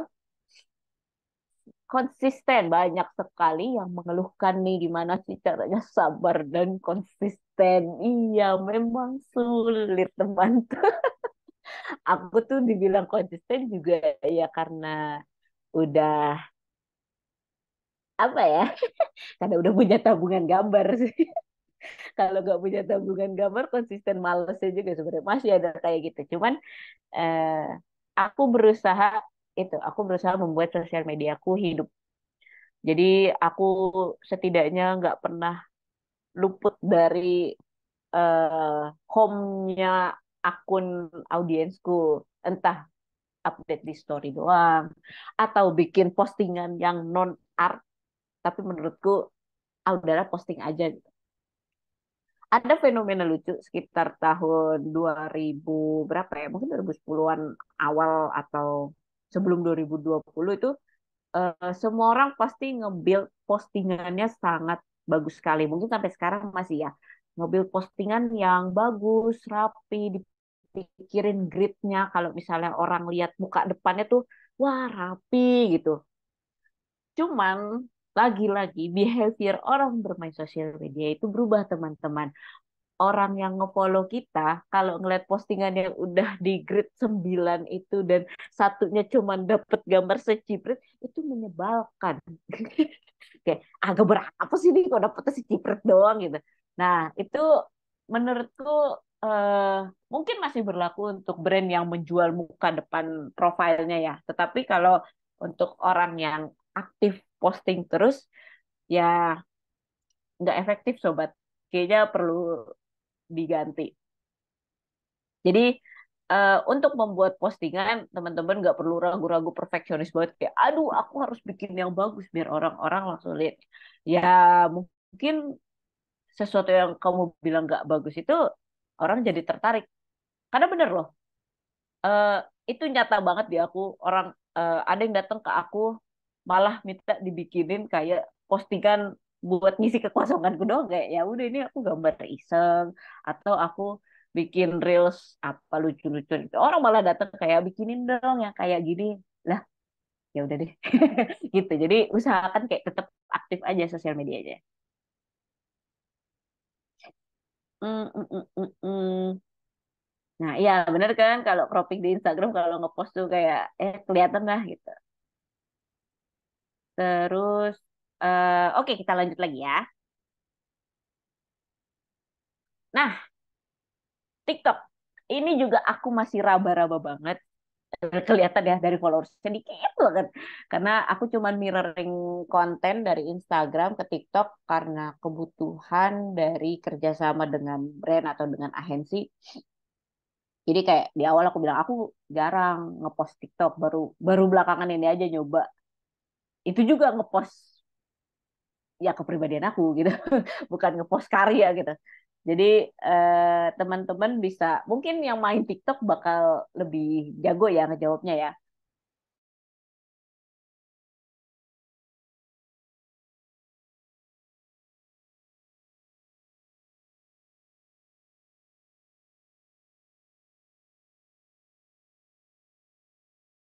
konsisten. Banyak sekali yang mengeluhkan nih gimana sih caranya sabar dan konsisten. Iya, memang sulit teman. Aku tuh dibilang konsisten juga ya karena udah apa ya? Karena udah punya tabungan gambar sih. Kalau nggak punya tabungan gambar konsisten malesnya juga sebenarnya masih ada kayak gitu. Cuman eh, aku berusaha aku berusaha membuat sosial mediaku hidup. Jadi aku setidaknya nggak pernah luput dari home-nya akun audiensku. Entah update di story doang, atau bikin postingan yang non art, tapi menurutku udahlah posting aja. Ada fenomena lucu sekitar tahun 2000 berapa ya? Mungkin 2010-an awal atau sebelum 2020 itu semua orang pasti nge-build postingannya sangat bagus sekali. Mungkin sampai sekarang masih ya. Nge-build postingan yang bagus, rapi, dipikirin gridnya. Kalau misalnya orang lihat muka depannya tuh, wah rapi gitu. Cuman lagi-lagi behavior orang bermain sosial media itu berubah teman-teman. Orang yang ngefollow kita kalau ngeliat postingan yang udah di grade 9 itu dan satunya cuma dapet gambar seciprit itu menyebalkan. Kayak agak berapa sih nih kok dapetnya seciprit doang gitu. Nah, itu menurutku eh, mungkin masih berlaku untuk brand yang menjual muka depan profilnya ya. Tetapi kalau untuk orang yang aktif posting terus ya nggak efektif sobat. Kayaknya perlu diganti. Jadi untuk membuat postingan teman-teman nggak perlu ragu-ragu perfeksionis banget kayak aduh aku harus bikin yang bagus biar orang-orang langsung lihat. Ya mungkin sesuatu yang kamu bilang nggak bagus itu orang jadi tertarik. Karena bener loh, eh, itu nyata banget di aku orang ada yang datang ke aku malah minta dibikinin kayak postingan buat ngisi kekosonganku doang kayak ya udah ini aku gambar iseng atau aku bikin reels apa lucu-lucu gitu. Orang malah datang kayak bikinin dong yang kayak gini. Lah, ya udah deh. Gitu. Jadi usahakan kayak tetap aktif aja sosial medianya. Mm, mm, mm, mm, mm. Nah, iya bener kan kalau cropping di Instagram kalau ngepost tuh kayak kelihatan lah gitu. Terus oke kita lanjut lagi ya. Nah, TikTok. Ini juga aku masih raba-raba banget. Kelihatan ya dari followers sedikit banget. Karena aku cuman mirroring konten dari Instagram ke TikTok karena kebutuhan dari kerjasama dengan brand atau dengan agensi. Jadi kayak di awal aku bilang aku jarang ngepost TikTok, baru baru belakangan ini aja nyoba. Itu juga ngepost ya kepribadian aku gitu, bukan ngepost karya gitu. Jadi teman-teman bisa mungkin yang main TikTok bakal lebih jago ya ngejawabnya ya.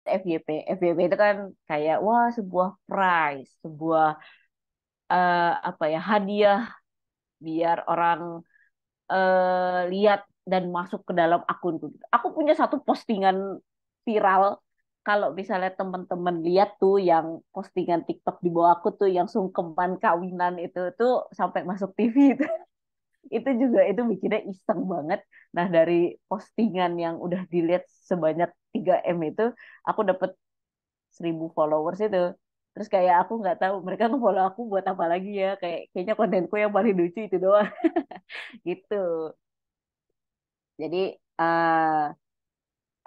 FYP, FYP itu kan kayak wah sebuah prize, sebuah apa ya hadiah biar orang lihat dan masuk ke dalam akunku. Aku punya satu postingan viral. Kalau misalnya teman-teman lihat tuh yang postingan TikTok di bawah aku tuh yang sungkeman kawinan itu tuh sampai masuk TV itu. Itu juga itu bikinnya iseng banget. Nah, dari postingan yang udah dilihat sebanyak 3M itu, aku dapat 1.000 followers itu. Terus kayak aku nggak tahu mereka tuh follow aku buat apa lagi ya. Kayaknya kontenku yang paling lucu itu doang gitu. Jadi eh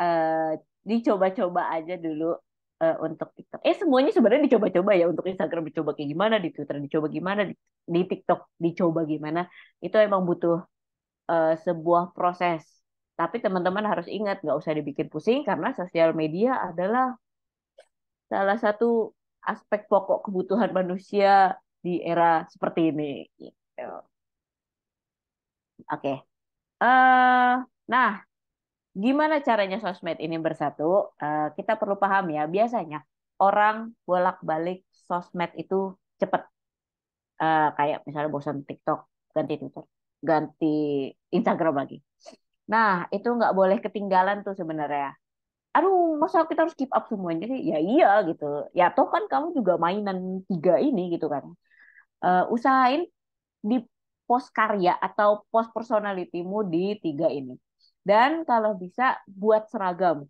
eh, dicoba-coba aja dulu untuk TikTok. Semuanya sebenarnya dicoba-coba ya untuk Instagram dicoba kayak gimana, di Twitter dicoba gimana, di TikTok dicoba gimana. Itu emang butuh sebuah proses. Tapi teman-teman harus ingat nggak usah dibikin pusing karena sosial media adalah salah satu aspek pokok kebutuhan manusia di era seperti ini. Gitu. Oke. Nah, gimana caranya sosmed ini bersatu? Kita perlu paham ya, biasanya orang bolak-balik sosmed itu cepat. Kayak misalnya bosan TikTok, ganti Twitter, ganti Instagram lagi. Nah, itu nggak boleh ketinggalan tuh sebenarnya. Aduh, masa kita harus keep up semuanya sih? Ya iya gitu. Ya toh kan kamu juga mainan tiga ini gitu kan. Usahain di post karya atau post personalitimu di tiga ini. Dan kalau bisa buat seragam.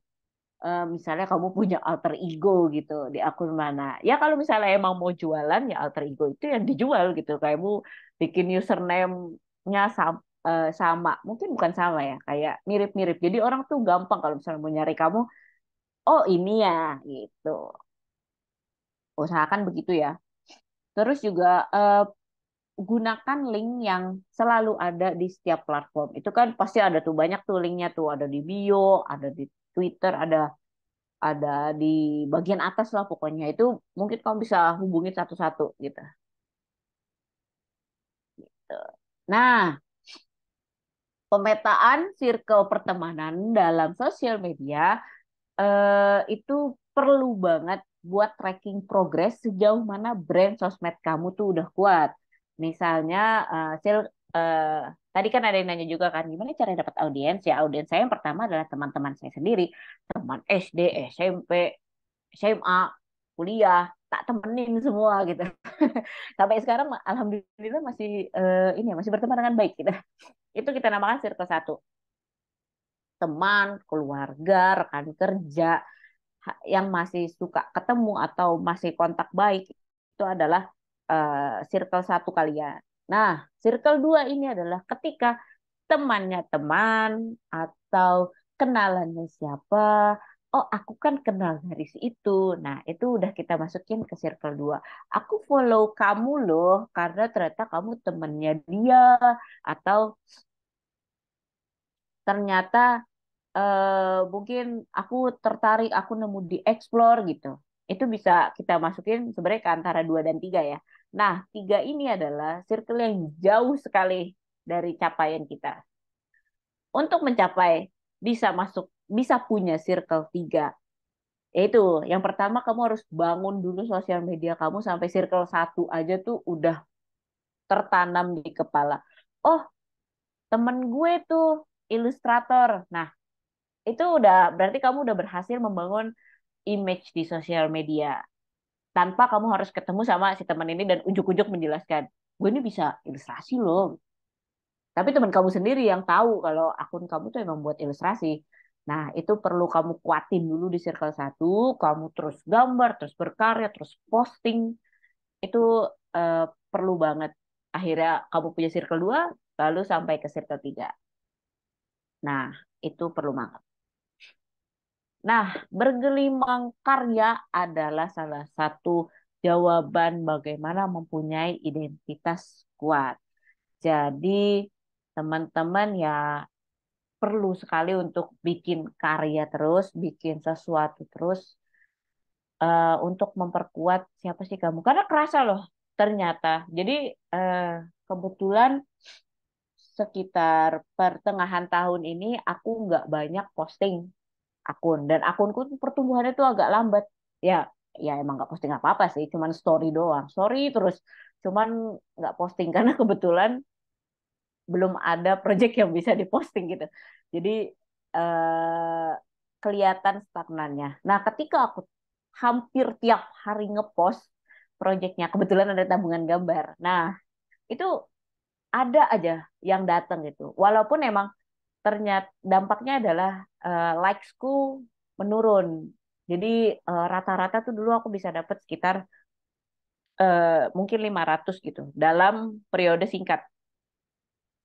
Misalnya kamu punya alter ego gitu di akun mana. Ya kalau misalnya emang mau jualan ya alter ego itu yang dijual gitu. Kamu bikin username-nya sama. Mungkin bukan sama ya, kayak mirip-mirip. Jadi orang tuh gampang kalau misalnya mau nyari kamu, oh ini ya gitu. Usahakan begitu ya. Terus juga gunakan link yang selalu ada di setiap platform. Itu kan pasti ada tuh banyak tuh linknya tuh ada di bio, ada di Twitter, ada di bagian atas lah pokoknya itu mungkin kamu bisa hubungi satu-satu gitu. Nah, pemetaan circle pertemanan dalam sosial media itu perlu banget buat tracking progress sejauh mana brand sosmed kamu tuh udah kuat. Misalnya, eh, tadi kan ada yang nanya juga kan, gimana cara dapat audiens? Ya, audiens saya yang pertama adalah teman-teman saya sendiri, teman SD, SMP, SMA, kuliah, tak temenin semua gitu. Sampai sekarang, alhamdulillah masih ini ya, masih berteman dengan baik gitu. Itu kita namakan circle satu. Teman, keluarga, rekan kerja, yang masih suka ketemu atau masih kontak baik itu adalah circle satu kalian. Nah, circle dua ini adalah ketika temannya teman atau kenalannya siapa. Oh, aku kan kenal dari si itu. Nah, itu udah kita masukin ke circle dua. Aku follow kamu loh karena ternyata kamu temennya dia atau ternyata mungkin aku tertarik, aku nemu di explore gitu. Itu bisa kita masukin sebenarnya ke antara dua dan tiga ya. Nah, tiga ini adalah circle yang jauh sekali dari capaian kita. Untuk mencapai bisa masuk, bisa punya circle tiga. Yaitu, yang pertama kamu harus bangun dulu sosial media kamu sampai circle satu aja tuh udah tertanam di kepala. Oh, temen gue tuh ilustrator. Nah, itu udah berarti kamu udah berhasil membangun image di sosial media tanpa kamu harus ketemu sama si teman ini dan ujuk-ujuk menjelaskan gue ini bisa ilustrasi loh, tapi teman kamu sendiri yang tahu kalau akun kamu tuh emang buat ilustrasi. Nah, itu perlu kamu kuatin dulu di circle satu, kamu terus gambar, terus berkarya, terus posting. Itu eh, perlu banget. Akhirnya kamu punya circle dua, lalu sampai ke circle tiga. Nah, itu perlu banget. Nah, bergelimang karya adalah salah satu jawaban bagaimana mempunyai identitas kuat. Jadi, teman-teman ya perlu sekali untuk bikin karya terus, bikin sesuatu terus untuk memperkuat siapa sih kamu. Karena kerasa loh ternyata. Jadi eh, kebetulan sekitar pertengahan tahun ini aku nggak banyak posting akun dan akunku tuh pertumbuhannya tuh agak lambat. Ya, ya emang nggak posting apa-apa sih, cuman story doang. Story terus, cuman nggak posting karena kebetulan belum ada project yang bisa diposting gitu. Jadi eh, kelihatan stagnannya. Nah, ketika aku hampir tiap hari ngepost projectnya, kebetulan ada tabungan gambar. Nah, itu ada aja yang datang gitu. Walaupun emang ternyata dampaknya adalah likesku menurun. Jadi rata-rata tuh dulu aku bisa dapat sekitar mungkin 500 gitu dalam periode singkat.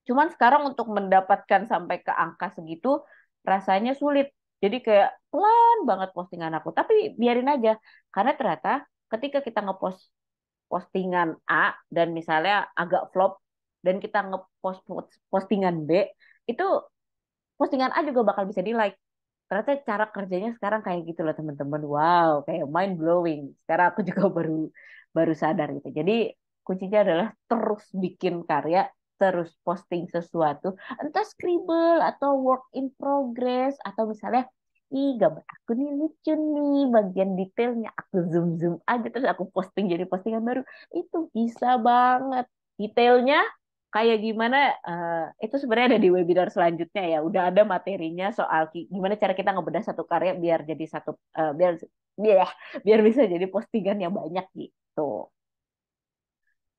Cuman sekarang untuk mendapatkan sampai ke angka segitu rasanya sulit. Jadi kayak pelan banget postingan aku. Tapi biarin aja. Karena ternyata ketika kita ngepost postingan A dan misalnya agak flop dan kita ngepost postingan B, itu postingan A juga bakal bisa di like. Ternyata cara kerjanya sekarang kayak gitu loh teman-teman. Wow, kayak mind blowing. Sekarang aku juga baru baru sadar gitu. Jadi kuncinya adalah terus bikin karya, terus posting sesuatu, entah scribble atau work in progress atau misalnya ih gambar aku nih lucu nih bagian detailnya aku zoom zoom aja terus aku posting jadi postingan baru itu bisa banget detailnya kayak gimana itu sebenarnya ada di webinar selanjutnya ya. Udah ada materinya soal gimana cara kita ngebedah satu karya biar jadi satu biar biar bisa jadi postingan yang banyak gitu.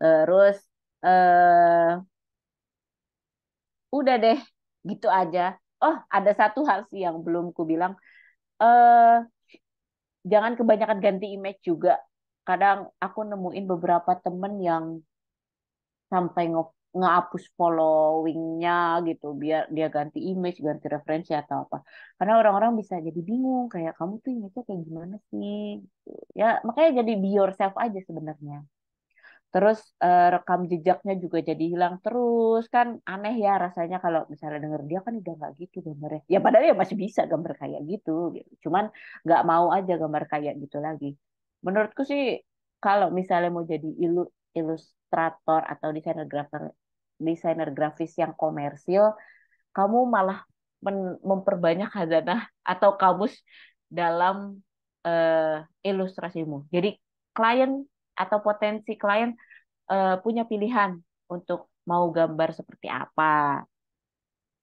Terus eh udah deh gitu aja. Oh, ada satu hal sih yang belum ku bilang. Eh jangan kebanyakan ganti image juga. Kadang aku nemuin beberapa temen yang sampai ngehapus followingnya gitu biar dia ganti image ganti referensi atau apa karena orang-orang bisa jadi bingung kayak kamu tuh image-nya kayak gimana sih gitu. Ya makanya jadi be yourself aja sebenarnya terus rekam jejaknya juga jadi hilang terus kan aneh ya rasanya kalau misalnya denger dia kan udah nggak gitu gambarnya ya padahal ya masih bisa gambar kayak gitu. Cuman nggak mau aja gambar kayak gitu lagi menurutku sih kalau misalnya mau jadi ilustrator atau desainer grafis yang komersil kamu malah memperbanyak khazanah atau kamus dalam ilustrasimu jadi klien atau potensi klien punya pilihan untuk mau gambar seperti apa.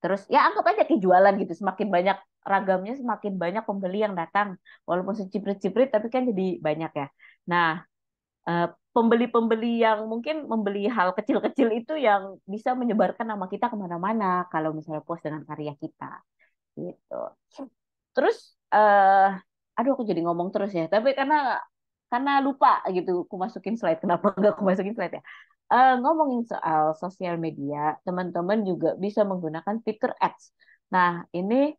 Terus ya anggap aja kayak jualan gitu. Semakin banyak ragamnya, semakin banyak pembeli yang datang. Walaupun seciprit-ciprit, tapi kan jadi banyak ya. Nah, eh, pembeli-pembeli yang mungkin membeli hal kecil-kecil itu yang bisa menyebarkan nama kita kemana-mana kalau misalnya post dengan karya kita gitu. Terus aduh aku jadi ngomong terus ya. Tapi karena lupa gitu, aku masukin slide. Kenapa nggak aku masukin slide ya? Ngomongin soal sosial media, teman-teman juga bisa menggunakan fitur ads. Nah, ini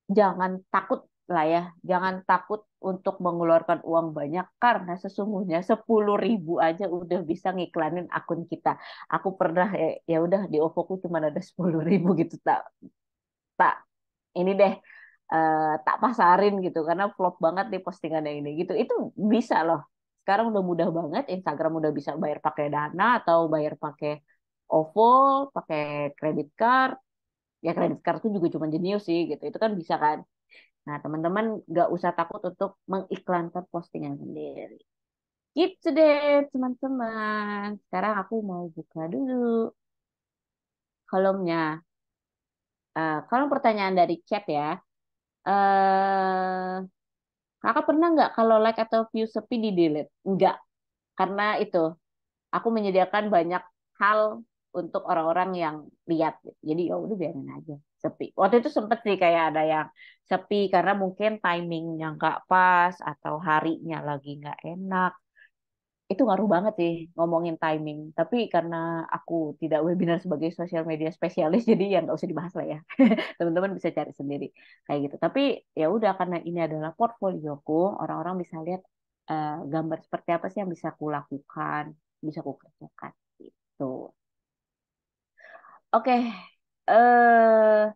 jangan takut lah ya, jangan takut untuk mengeluarkan uang banyak karena sesungguhnya 10.000 aja udah bisa ngiklanin akun kita. Aku pernah ya udah di OVO-ku cuma ada 10.000 gitu tak tak ini deh tak pasarin gitu karena flop banget di postingan yang ini gitu itu bisa loh sekarang udah mudah banget Instagram udah bisa bayar pakai Dana atau bayar pakai OVO pakai kredit card ya kredit card itu juga cuma Jenius sih gitu itu kan bisa kan nah teman-teman nggak usah takut untuk mengiklankan postingan sendiri gitu deh teman-teman sekarang aku mau buka dulu kolomnya. Kalau pertanyaan dari chat ya eh Kakak pernah nggak kalau like atau view sepi di delete? Enggak, karena itu aku menyediakan banyak hal untuk orang-orang yang lihat. Jadi ya udah biarin aja sepi. Waktu itu sempet sih kayak ada yang sepi karena mungkin timingnya nggak pas atau harinya lagi nggak enak. itu ngaruh banget sih ngomongin timing. Tapi karena aku tidak webinar sebagai sosial media spesialis, jadi ya nggak usah dibahas lah ya. Teman-teman bisa cari sendiri kayak gitu. Tapi ya udah karena ini adalah portfolioku, orang-orang bisa lihat gambar seperti apa sih yang bisa aku lakukan, bisa aku kerjakan gitu. Oke, eh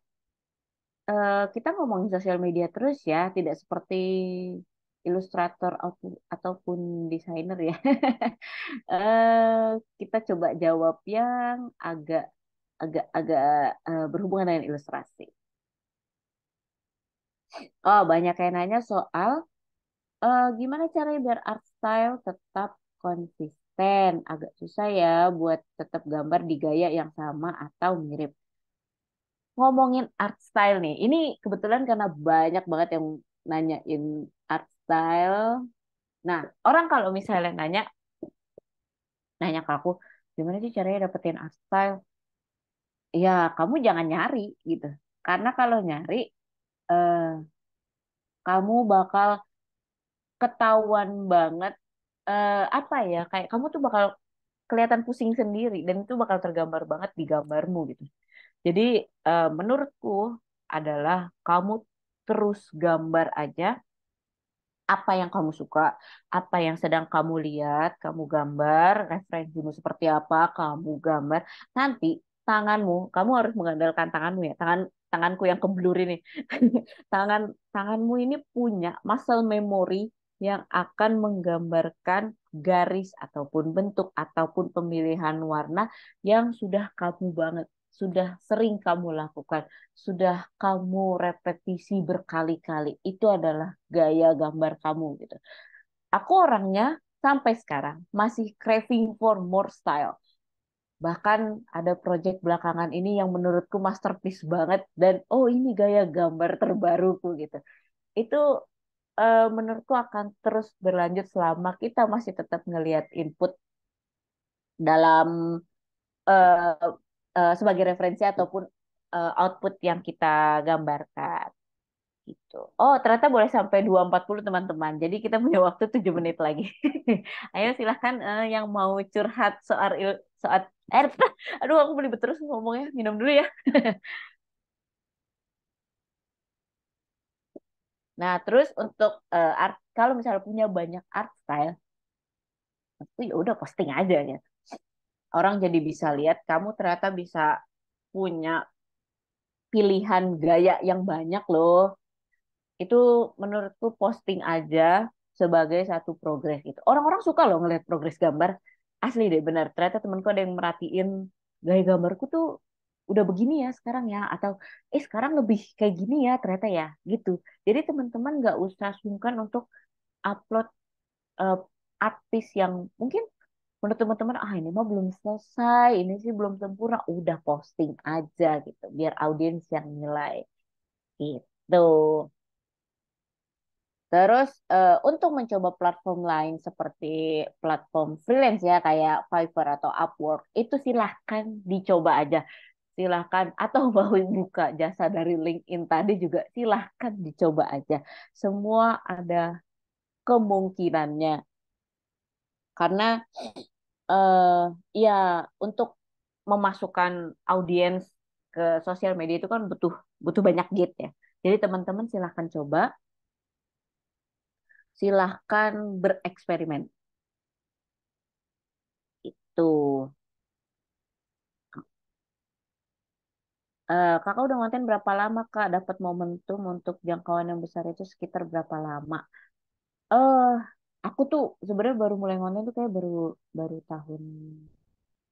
kita ngomongin sosial media terus ya, tidak seperti ilustrator ataupun desainer ya. Kita coba jawab yang agak agak agak berhubungan dengan ilustrasi. Oh, banyak yang nanya soal gimana caranya biar art style tetap konsisten. Agak susah ya buat tetap gambar di gaya yang sama atau mirip. Ngomongin art style nih, ini kebetulan karena banyak banget yang nanyain art style. Nah, orang kalau misalnya nanya, nanya ke aku, gimana sih caranya dapetin art style? Ya, kamu jangan nyari gitu. Karena kalau nyari, eh, kamu bakal ketahuan banget, apa ya, kayak kamu tuh bakal kelihatan pusing sendiri dan itu bakal tergambar banget di gambarmu gitu. Jadi, menurutku adalah kamu terus gambar aja apa yang kamu suka, apa yang sedang kamu lihat, kamu gambar, referensimu seperti apa, kamu gambar. Nanti tanganmu, kamu harus mengandalkan tanganmu ya, tanganku yang keblur ini. Tangan tanganmu ini punya muscle memory yang akan menggambarkan garis ataupun bentuk ataupun pemilihan warna yang sudah kamu banget, sudah sering kamu lakukan, sudah kamu repetisi berkali-kali. Itu adalah gaya gambar kamu gitu. Aku orangnya sampai sekarang masih craving for more style. Bahkan ada project belakangan ini yang menurutku masterpiece banget dan oh ini gaya gambar terbaruku gitu. Itu menurutku akan terus berlanjut selama kita masih tetap ngelihat input dalam eh, sebagai referensi ataupun output yang kita gambarkan. Gitu. Oh, ternyata boleh sampai 2.40 teman-teman. Jadi kita punya waktu 7 menit lagi. Ayo silahkan yang mau curhat soal air. Aduh, aku belibet terus ngomongnya. Minum dulu ya. Nah, terus untuk art, kalau misalnya punya banyak art style, itu ya udah posting aja ya. Orang jadi bisa lihat kamu ternyata bisa punya pilihan gaya yang banyak loh. Itu menurutku posting aja sebagai satu progres gitu. Orang-orang suka loh ngeliat progres gambar. Asli deh benar. Ternyata temanku ada yang merhatiin gaya gambarku tuh udah begini ya sekarang ya atau sekarang lebih kayak gini ya ternyata ya gitu. Jadi teman-teman nggak usah sungkan untuk upload eh, artis yang mungkin menurut teman-teman ah ini mah belum selesai, ini sih belum sempurna, udah posting aja gitu biar audiens yang nilai gitu. Terus untuk mencoba platform lain seperti platform freelance ya kayak Fiverr atau Upwork itu silahkan dicoba aja. Silahkan atau mau buka jasa dari LinkedIn tadi juga silahkan dicoba aja. Semua ada kemungkinannya. Karena eh ya untuk memasukkan audiens ke sosial media itu kan butuh butuh banyak gate ya. Jadi teman-teman silahkan coba, silahkan bereksperimen. Tuh. Kakak udah ngonten berapa lama Kak? Dapat momentum untuk jangkauan yang besar itu sekitar berapa lama? Eh, aku tuh sebenarnya baru mulai ngonten tuh kayak baru baru tahun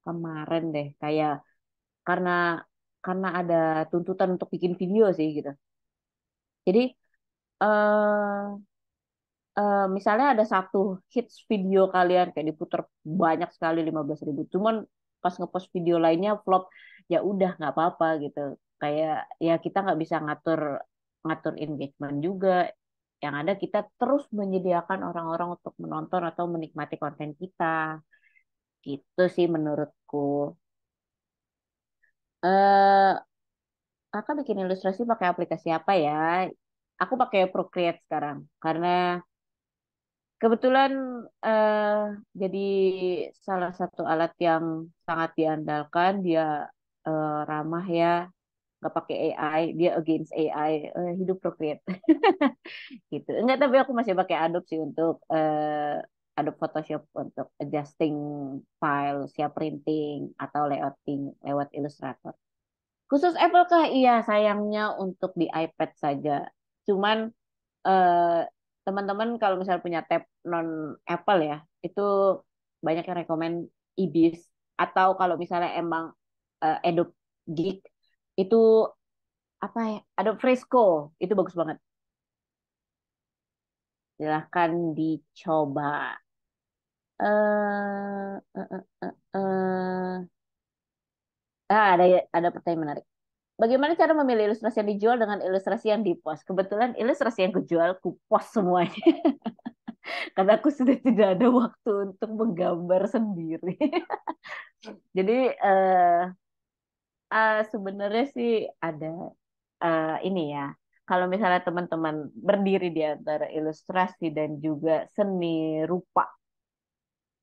kemarin deh. Kayak karena karena ada tuntutan untuk bikin video sih gitu. Jadi misalnya ada satu hits video kalian kayak diputar banyak sekali 15.000. Cuman pas ngepost video lainnya flop, ya udah nggak apa-apa gitu. Kayak ya kita nggak bisa ngatur ngatur engagement juga. Yang ada kita terus menyediakan orang-orang untuk menonton atau menikmati konten kita. Gitu sih menurutku. Eh, kakak bikin ilustrasi pakai aplikasi apa ya? Aku pakai Procreate sekarang karena Kebetulan eh, jadi salah satu alat yang sangat diandalkan. Dia ramah ya, nggak pakai AI. Dia against AI, hidup Procreate gitu. Enggak, tapi aku masih pakai Adobe sih untuk Adobe Photoshop untuk adjusting file, siap printing atau layouting lewat Illustrator. Khusus Apple kah? Iya, sayangnya untuk di iPad saja. Cuman eh, teman-teman kalau misalnya punya tab non Apple ya, itu banyak yang rekomen Ibis, atau kalau misalnya emang Adobe Geek itu apa ya? Adobe Fresco itu bagus banget. Silahkan dicoba. Ada pertanyaan menarik. Bagaimana cara memilih ilustrasi yang dijual dengan ilustrasi yang dipost? Kebetulan ilustrasi yang kujual kupost semuanya. Karena aku sudah tidak ada waktu untuk menggambar sendiri. Jadi sebenarnya sih ada ini ya. Kalau misalnya teman-teman berdiri di antara ilustrasi dan juga seni rupa,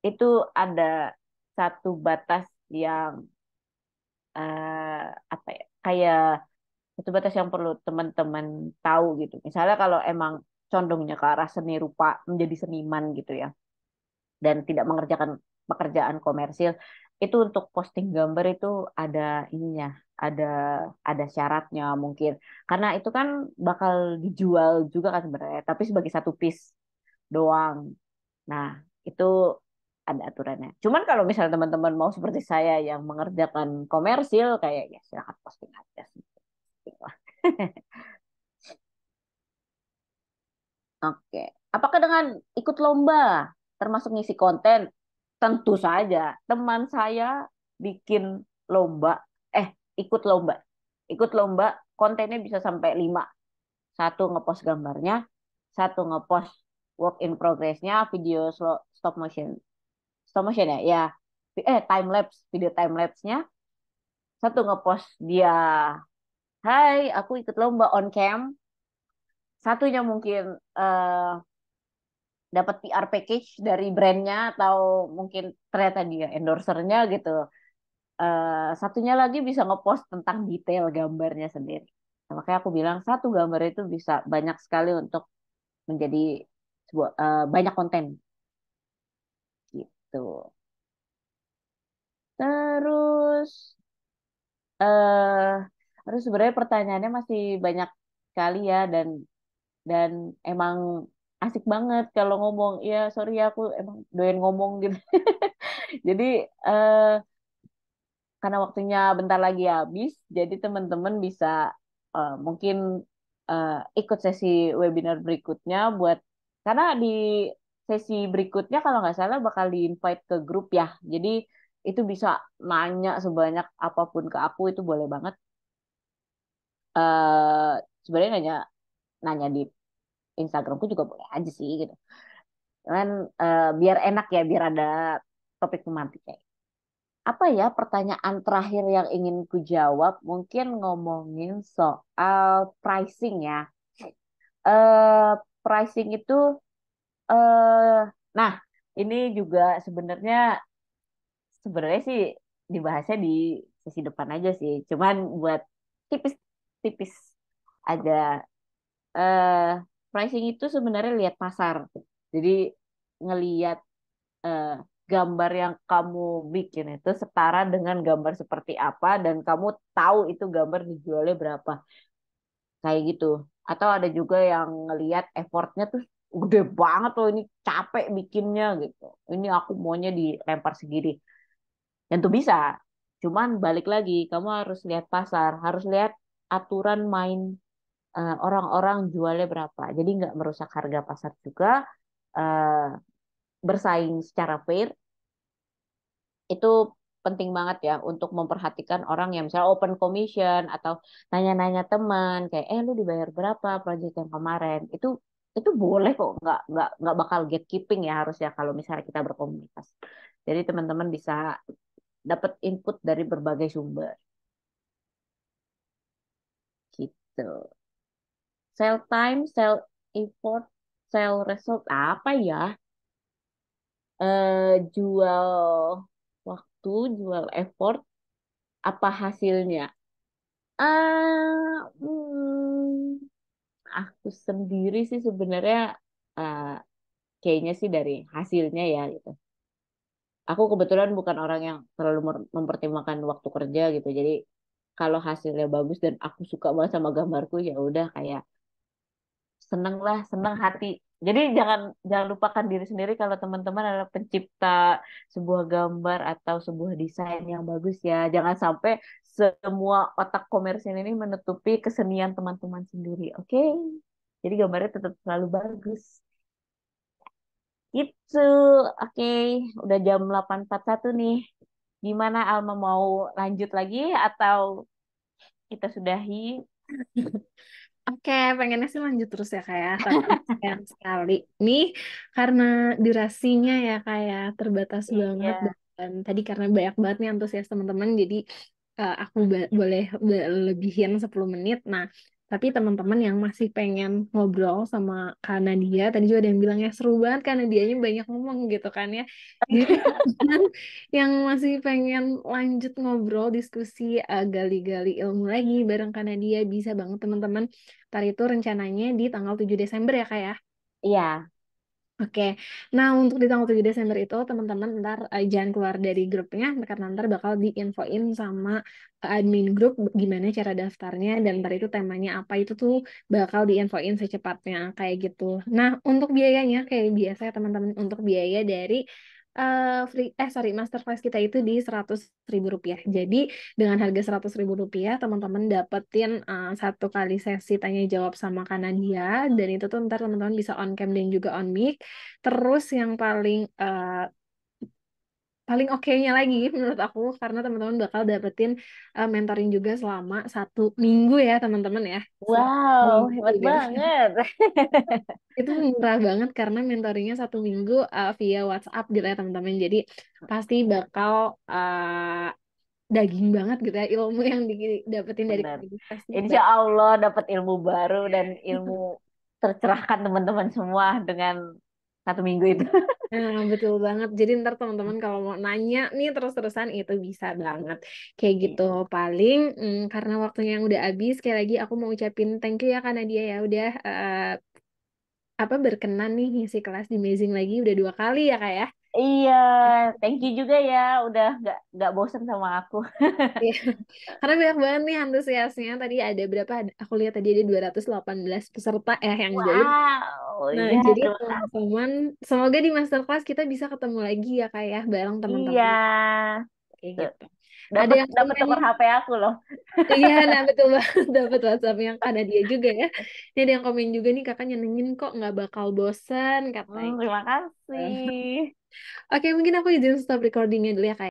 itu ada satu batas yang apa ya? Kayak satu batas yang perlu teman-teman tahu gitu. Misalnya kalau emang condongnya ke arah seni rupa, menjadi seniman gitu ya, dan tidak mengerjakan pekerjaan komersil, itu untuk posting gambar itu ada ininya, ada ada syaratnya mungkin. Karena itu kan bakal dijual juga kan sebenarnya, tapi sebagai satu piece doang. Nah, itu ada aturannya. Cuman kalau misalnya teman-teman mau seperti saya yang mengerjakan komersil, kayak ya silakan posting aja sih. Posting lah. Oke. Apakah dengan ikut lomba termasuk ngisi konten? Tentu saja. Teman saya bikin lomba, eh ikut lomba. Ikut lomba kontennya bisa sampai 5. Satu ngepost gambarnya, satu ngepost work in progress-nya, video stop motion. Stop motion ya? Ya. Time lapse, video time lapse-nya. Satu ngepost dia, "Hai, aku ikut lomba on cam." Satunya mungkin eh, dapat PR package dari brandnya, atau mungkin ternyata dia endorsernya gitu. Satunya lagi bisa ngepost tentang detail gambarnya sendiri. Nah, makanya aku bilang satu gambar itu bisa banyak sekali untuk menjadi banyak konten gitu. Terus eh terus sebenarnya pertanyaannya masih banyak sekali ya, dan emang asik banget kalau ngomong. Ya sorry ya, aku emang doyan ngomong gitu. Jadi eh karena waktunya bentar lagi habis, jadi teman-teman bisa mungkin eh, ikut sesi webinar berikutnya buat, karena di sesi berikutnya kalau nggak salah bakal di-invite ke grup ya. Jadi itu bisa nanya sebanyak apapun ke aku, itu boleh banget. eh Sebenarnya nanya nanya di Instagramku juga boleh aja sih gitu. Kan biar enak ya, biar ada topik pemantik. Apa ya pertanyaan terakhir yang ingin ku jawab? Mungkin ngomongin soal pricing ya. Eh Pricing itu eh nah, ini juga sebenarnya sih dibahasnya di sesi depan aja sih. Cuman buat tipis-tipis aja. eh Pricing itu sebenarnya lihat pasar. Jadi ngelihat eh, gambar yang kamu bikin itu setara dengan gambar seperti apa, dan kamu tahu itu gambar dijualnya berapa, kayak gitu. Atau ada juga yang ngelihat effortnya tuh gede banget loh, ini capek bikinnya gitu, ini aku maunya dilempar segini, dan tuh bisa. Cuman balik lagi, kamu harus lihat pasar, harus lihat aturan main orang-orang jualnya berapa, jadi nggak merusak harga pasar juga. eh, Bersaing secara fair itu penting banget ya, untuk memperhatikan orang yang misalnya open commission atau nanya-nanya teman kayak, lu dibayar berapa proyek yang kemarin, itu boleh kok, nggak bakal gatekeeping ya, harus ya kalau misalnya kita berkomunitas. Jadi teman-teman bisa dapat input dari berbagai sumber gitu. Sell time, sell effort, sell result, apa ya? Jual waktu, jual effort, apa hasilnya? Ah, aku sendiri sih sebenarnya eh, kayaknya sih dari hasilnya ya gitu. Aku kebetulan bukan orang yang terlalu mempertimbangkan waktu kerja gitu. Jadi kalau hasilnya bagus dan aku suka banget sama gambarku ya udah kayak seneng lah, seneng hati. Jadi jangan jangan lupakan diri sendiri kalau teman-teman adalah pencipta sebuah gambar atau sebuah desain yang bagus ya. Jangan sampai semua otak komersil ini menutupi kesenian teman-teman sendiri. Oke? Jadi gambarnya tetap selalu bagus. Gitu. Oke, udah jam 8.41 nih. Gimana Alma mau lanjut lagi atau kita sudahi? Oke, pengennya sih lanjut terus ya kayak, tapi sayang sekali. Nih, karena durasinya ya kayak terbatas banget Iya. dan tadi karena banyak banget nih antusias teman-teman, jadi aku boleh lebihin 10 menit. Nah, tapi teman-teman yang masih pengen ngobrol sama Kak Nadia, tadi juga ada yang bilang ya seru banget karena dianya banyak ngomong gitu kan ya. Jadi teman-teman yang masih pengen lanjut ngobrol, diskusi, gali-gali ilmu lagi bareng Kak Nadia, bisa banget teman-teman. Ntar itu rencananya di tanggal 7 Desember ya kak ya. Iya. Oke, nah untuk di tanggal 7 Desember itu teman-teman ntar jangan keluar dari grupnya karena ntar bakal diinfoin sama admin grup gimana cara daftarnya dan ntar itu temanya apa itu tuh bakal diinfoin secepatnya kayak gitu. Nah untuk biayanya kayak biasa ya teman-teman untuk biaya dari masterclass kita itu di 100.000 rupiah. Jadi dengan harga 100.000 rupiah teman-teman dapetin satu kali sesi tanya jawab sama Kanadia dan itu tuh ntar teman-teman bisa on cam dan juga on mic. Terus yang paling oke-nya lagi menurut aku karena teman-teman bakal dapetin mentoring juga selama 1 minggu ya teman-teman ya. Selama Wow, minggu hebat gitu. banget. Itu murah banget karena mentoringnya 1 minggu via WhatsApp gitu ya teman-teman. Jadi pasti bakal daging banget gitu ya ilmu yang didapetin dari Benar. ini pasti Insya Allah dapat ilmu baru dan ilmu tercerahkan teman-teman semua dengan 1 minggu itu. Nah, betul banget. Jadi ntar teman-teman kalau mau nanya nih terus-terusan itu bisa banget. Kayak gitu. Paling karena waktunya yang udah habis, sekali lagi aku mau ucapin thank you ya karena dia ya udah berkenan nih ngisi kelas di Amazing lagi udah 2 kali ya kak ya. Iya, thank you juga ya udah nggak bosen sama aku. Iya. Karena banyak banget nih antusiasnya. Tadi ada berapa? Aku lihat tadi ada 218 peserta yang join. Wow, Nah, iya jadi terima kasih. teman-teman, semoga di masterclass kita bisa ketemu lagi ya kak ya, bareng Iya, teman-teman. Kayak tuh, gitu. Ada dapat yang dapat komen, nomor HP aku loh. iya, nah betul banget dapat WhatsApp yang ada dia juga ya. Ini ada yang komen juga nih kakak nyenengin kok nggak bakal bosan katanya. Terima kasih. Oke, mungkin aku izin stop recordingnya dulu ya kak.